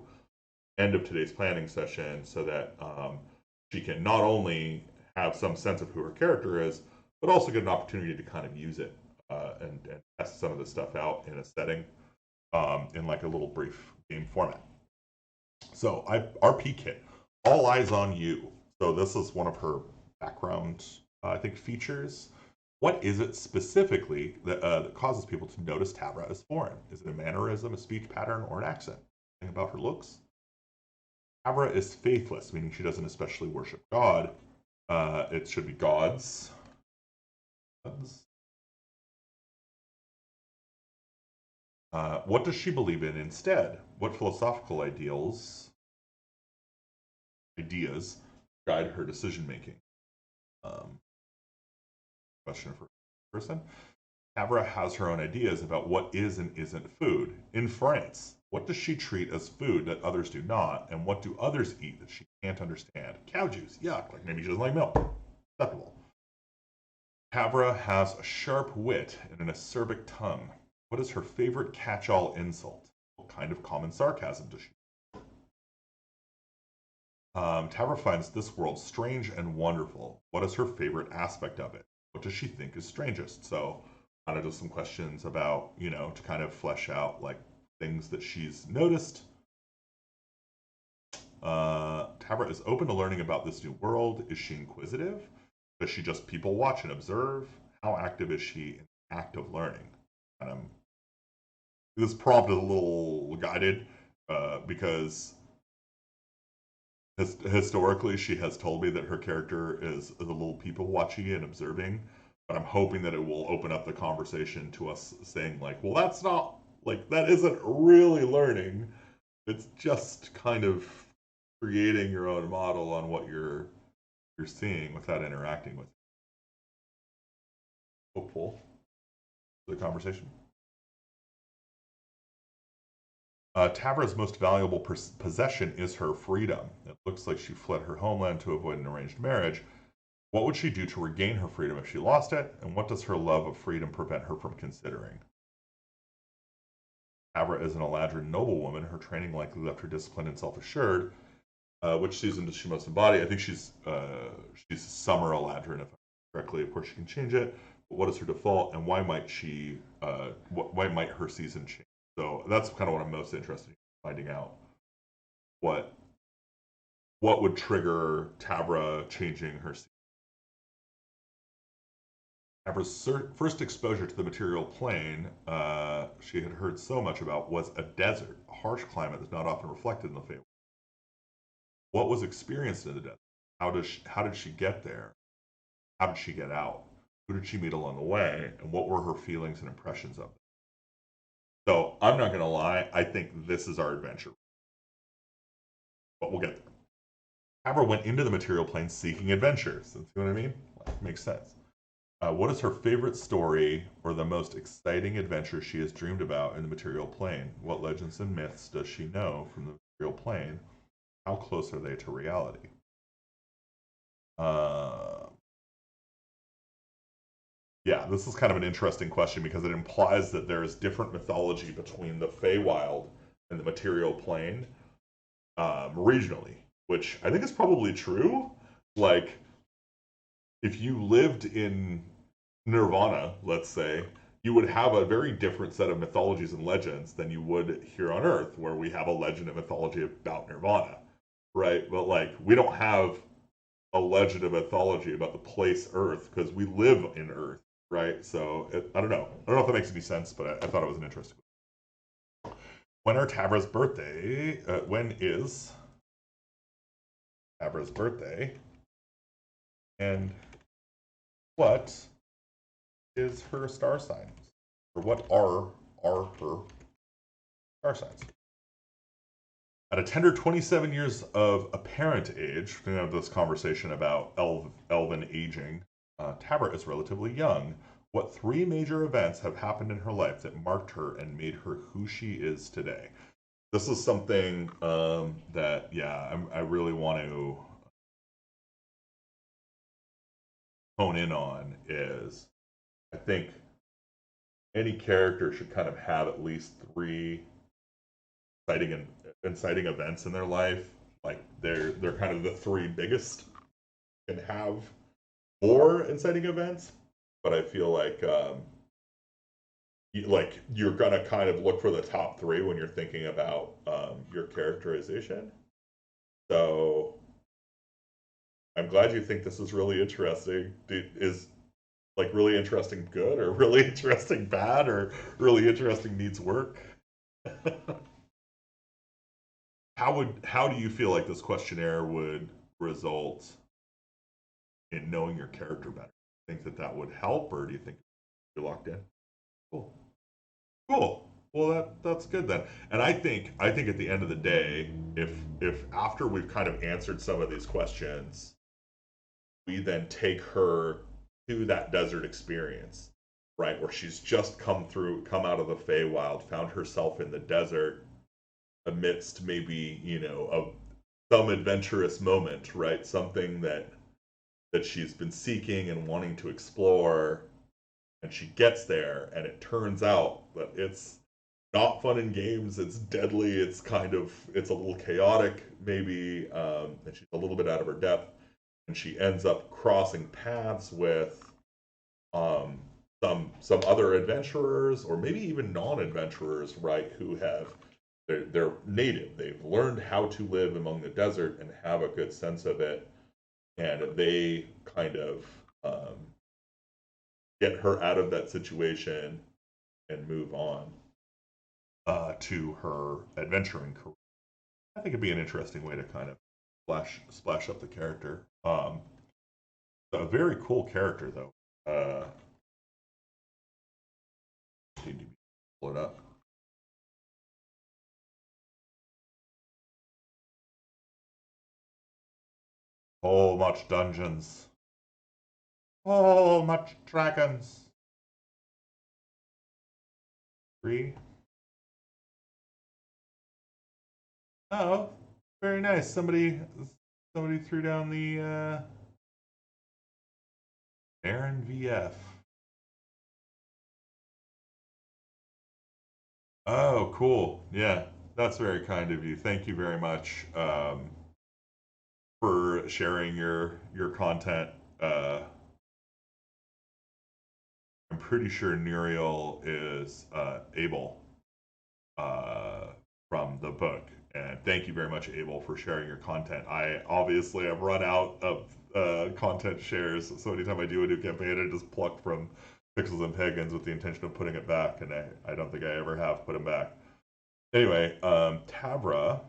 end of today's planning session so that she can not only have some sense of who her character is, but also get an opportunity to kind of use it and test some of this stuff out in a setting in like a little brief game format. So RP kit, all eyes on you. So this is one of her background, I think, features. What is it specifically that causes people to notice Tabra as foreign? Is it a mannerism, a speech pattern, or an accent? Anything about her looks? Tabra is faithless, meaning she doesn't especially worship God. It should be gods. What does she believe in instead? What philosophical ideas guide her decision making? Um, Question for person. Havra has her own ideas about what is and isn't food. In France, what does she treat as food that others do not, and what do others eat that she can't understand? Cow juice, yuck, like maybe she doesn't like milk. Acceptable. Havra has a sharp wit and an acerbic tongue. What is her favorite catch-all insult? What kind of common sarcasm does she? Tavra finds this world strange and wonderful. What is her favorite aspect of it? What does she think is strangest? So, kind of just some questions about, to kind of flesh out like things that she's noticed. Tavra is open to learning about this new world. Is she inquisitive? Does she just people watch and observe? How active is she in the act of learning? This prompt is a little guided because historically she has told me that her character is a little people watchy and observing, but I'm hoping that it will open up the conversation to us saying like, well, that's not like that isn't really learning. It's just kind of creating your own model on what you're seeing without interacting with it. Hopeful for the conversation. Tavra's most valuable possession is her freedom. It looks like she fled her homeland to avoid an arranged marriage. What would she do to regain her freedom if she lost it? And what does her love of freedom prevent her from considering? Tavra is an Eladrin noblewoman. Her training likely left her disciplined and self-assured. Which season does she most embody? I think she's Summer Eladrin, if I'm correctly. Of course, she can change it. But what is her default, and why might why might her season change? So that's kind of what I'm most interested in finding out. What would trigger Tavra changing her season? Tavra's first exposure to the material plane she had heard so much about was a desert, a harsh climate that's not often reflected in the Fey. What was experienced in the desert? How did she get there? How did she get out? Who did she meet along the way? And what were her feelings and impressions of it? So I'm not going to lie. I think this is our adventure. But we'll get there. Tavra went into the material plane seeking adventures. See what I mean? Like, makes sense. What is her favorite story or the most exciting adventure she has dreamed about in the material plane? What legends and myths does she know from the material plane? How close are they to reality? Yeah, this is kind of an interesting question because it implies that there is different mythology between the Feywild and the material plane regionally, which I think is probably true. Like, if you lived in Nirvana, let's say, you would have a very different set of mythologies and legends than you would here on Earth, where we have a legend and mythology about Nirvana, right? But like, we don't have a legend of mythology about the place Earth because we live in Earth, right? So I don't know. I don't know if that makes any sense, but I thought it was an interesting. When are Tavra's birthday? When is Tavra's birthday? And what is her star sign? Or what are her star signs? At a tender 27 years of apparent age, we have this conversation about elven aging. Tavra is relatively young. What three major events have happened in her life that marked her and made her who she is today? This is something that, yeah, I really want to hone in on. Is I think any character should kind of have at least three inciting events in their life. Like they're kind of the three biggest, and have more inciting events. But I feel like you're gonna kind of look for the top three when you're thinking about your characterization. So I'm glad you think this is really interesting. Is like really interesting good, or really interesting bad, or really interesting needs work? How do you feel like this questionnaire would result in knowing your character better? think that that would help, or do you think you're locked in? Cool. Cool. Well, that's good then. And I think at the end of the day, if after we've kind of answered some of these questions, we then take her to that desert experience, right, where she's just come out of the Feywild, found herself in the desert amidst maybe some adventurous moment, right? Something that she's been seeking and wanting to explore, and she gets there, and it turns out that it's not fun in games. It's deadly. It's a little chaotic, maybe, and she's a little bit out of her depth, and she ends up crossing paths with um, some other adventurers, or maybe even non-adventurers, right? Who have they're native. They've learned how to live among the desert and have a good sense of it, and they kind of get her out of that situation and move on to her adventuring career. I think it'd be an interesting way to kind of splash up the character. A very cool character though. Need to pull it up. Oh, much dungeons. Oh, much dragons. 3. Oh, very nice. Somebody threw down the Aaron VF. Oh, cool. Yeah, that's very kind of you. Thank you very much for sharing your content. I'm pretty sure Nuriel is Abel from the book. And thank you very much, Abel, for sharing your content. I obviously have run out of content shares, so anytime I do a new campaign, I just pluck from Pixels and Pagans with the intention of putting it back, and I don't think I ever have put them back. Anyway, Tabra,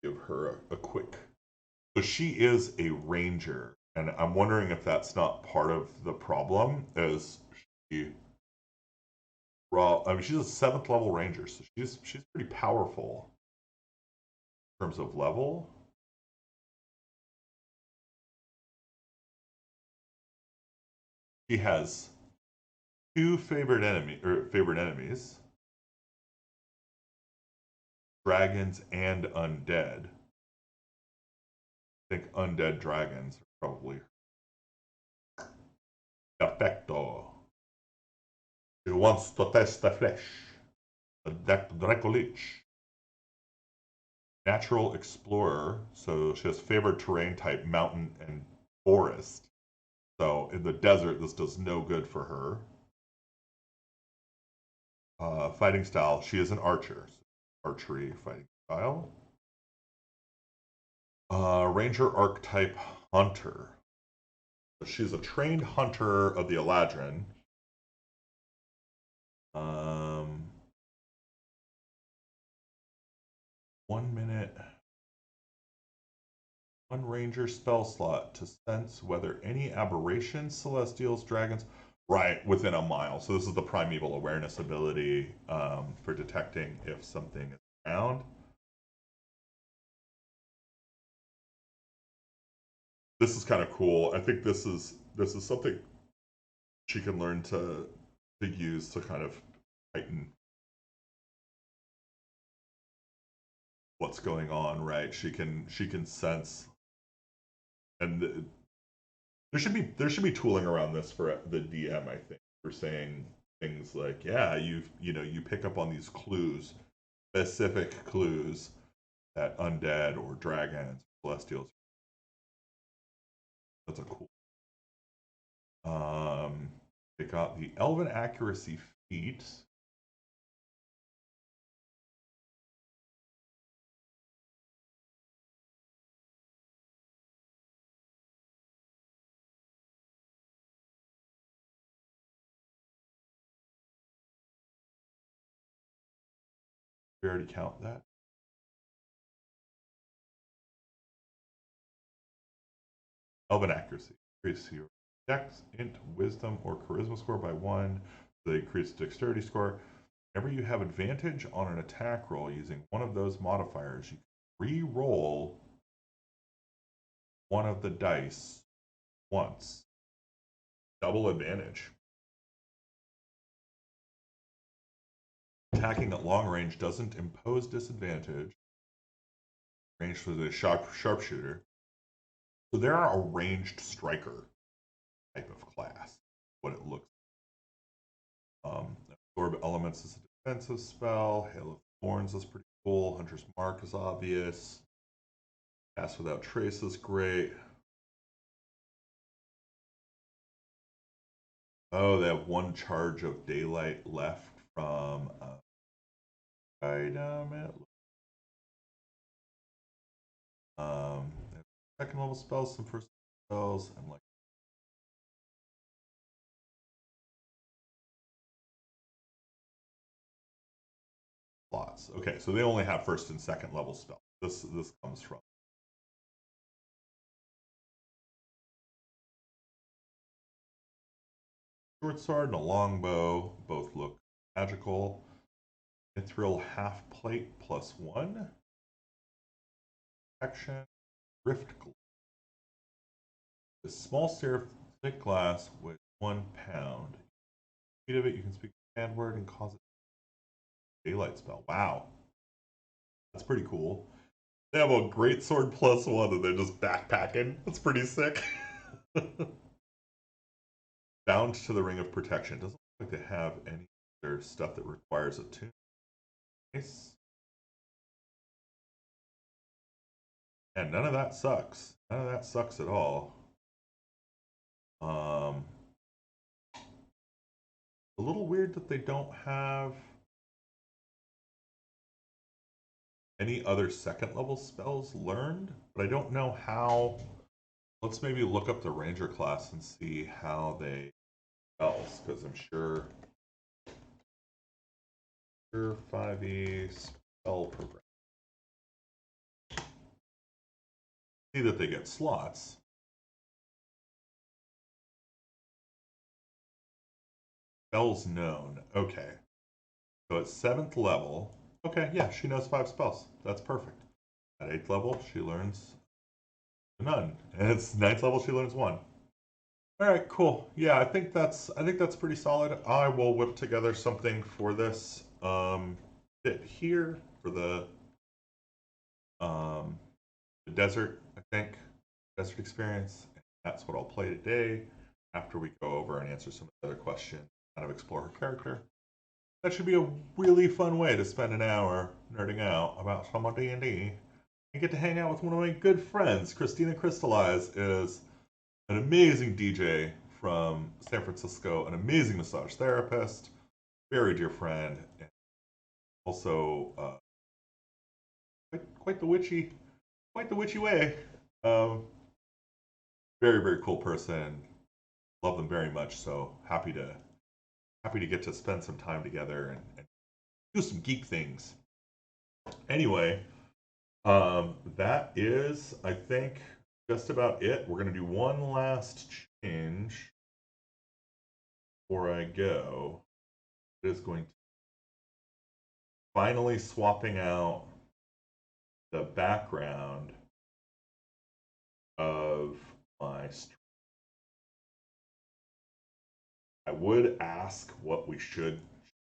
give her a quick. So she is a ranger, and I'm wondering if that's not part of the problem. As she, well, I mean, she's a 7th level ranger, so she's pretty powerful in terms of level. She has 2 favorite enemies, dragons and undead. I think undead dragons are probably Defecto. She wants to test the flesh. The Dracolich. Natural explorer, so she has favored terrain type mountain and forest. So in the desert, this does no good for her. Fighting style, she is an archer. So archery fighting style. Ranger archetype hunter. She's a trained hunter of the Eladrin. 1 minute. 1 ranger spell slot to sense whether any aberrations, celestials, dragons, right, within a mile. So this is the primeval awareness ability for detecting if something is around. This is kind of cool. I think this is something she can learn to use to kind of heighten what's going on, right? She can sense, and there should be tooling around this for the DM, I think, for saying things like, yeah, you pick up on these clues, specific clues that undead or dragons, celestials. That's a cool. They got the Elven Accuracy feat. We already count that. Elven accuracy. Increase your dex, int, wisdom, or charisma score by 1. So they increase dexterity score. Whenever you have advantage on an attack roll using one of those modifiers, you can re-roll one of the dice once. Double advantage. Attacking at long range doesn't impose disadvantage. Range for the sharpshooter. So they're a ranged striker type of class. What it looks like. Absorb elements is a defensive spell. Hail of Thorns is pretty cool. Hunter's Mark is obvious. Cast Without Trace is great. Oh, they have 1 charge of daylight left from second level spells, some first spells, and like slots. Okay, so they only have first and second level spells. This comes from. Short sword and a longbow both look magical. Mithril half plate +1. Action. Rift Glove. A small thick glass with 1 pound. Feet of it, you can speak a command word and cause it daylight spell. Wow. That's pretty cool. They have a great sword +1 and they're just backpacking. That's pretty sick. Bound to the Ring of Protection. Doesn't look like they have any other stuff that requires a tune. Nice. And none of that sucks. None of that sucks at all. A little weird that they don't have any other second level spells learned, but I don't know how. Let's maybe look up the Ranger class and see how they spells, because I'm sure 5e spell program. See that they get slots. Spells known. Okay. So at 7th level, okay, yeah, she knows 5 spells. That's perfect. At 8th level, she learns none. And it's 9th level, she learns 1. All right, cool. Yeah, I think that's pretty solid. I will whip together something for this bit here for the desert, I think, desert experience. That's what I'll play today after we go over and answer some of the other questions, kind of explore her character. That should be a really fun way to spend an hour nerding out about some of D&D and get to hang out with one of my good friends. Christina Crystallize is an amazing DJ from San Francisco, an amazing massage therapist, very dear friend, and also quite the witchy way. Very, very cool person. Love them very much. So happy to get to spend some time together and do some geek things. Anyway, that is, I think, just about it. We're going to do one last change before I go. It is going to finally swapping out the background of my stream. I would ask what we should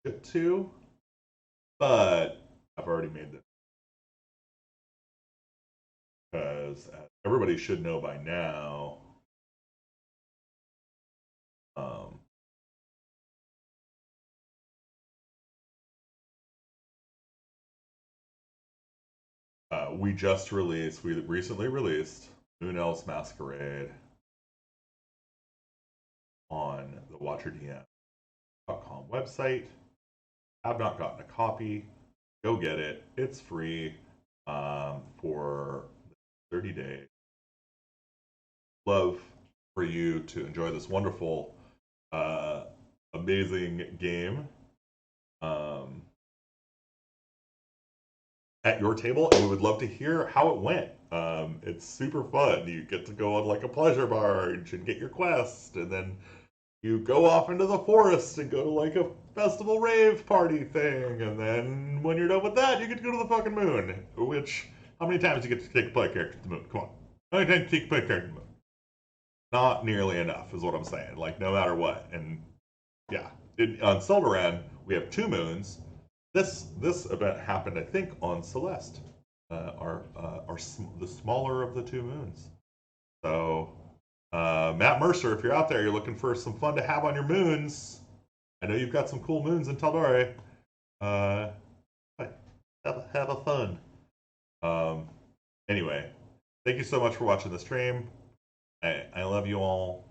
shift to, but I've already made this. Because everybody should know by now, we recently released Moon Elves Masquerade on the WatcherDM.com website. Have not gotten a copy. Go get it. It's free for 30 days. Love for you to enjoy this wonderful, amazing game at your table, and we would love to hear how it went. It's super fun. You get to go on like a pleasure barge and get your quest, and then you go off into the forest and go to like a festival rave party thing, and then when you're done with that, you get to go to the fucking moon. Which, how many times do you get to take a play character to the moon? Come on. How many times do you take a play character to the moon? Not nearly enough, is what I'm saying. Like, no matter what. And yeah, on Silveran, we have 2 moons. This event happened, I think, on Celeste, the smaller of the 2 moons. So, Matt Mercer, if you're out there, you're looking for some fun to have on your moons. I know you've got some cool moons in Tal'Dorei. Uh, have a fun. Anyway, thank you so much for watching the stream. I love you all.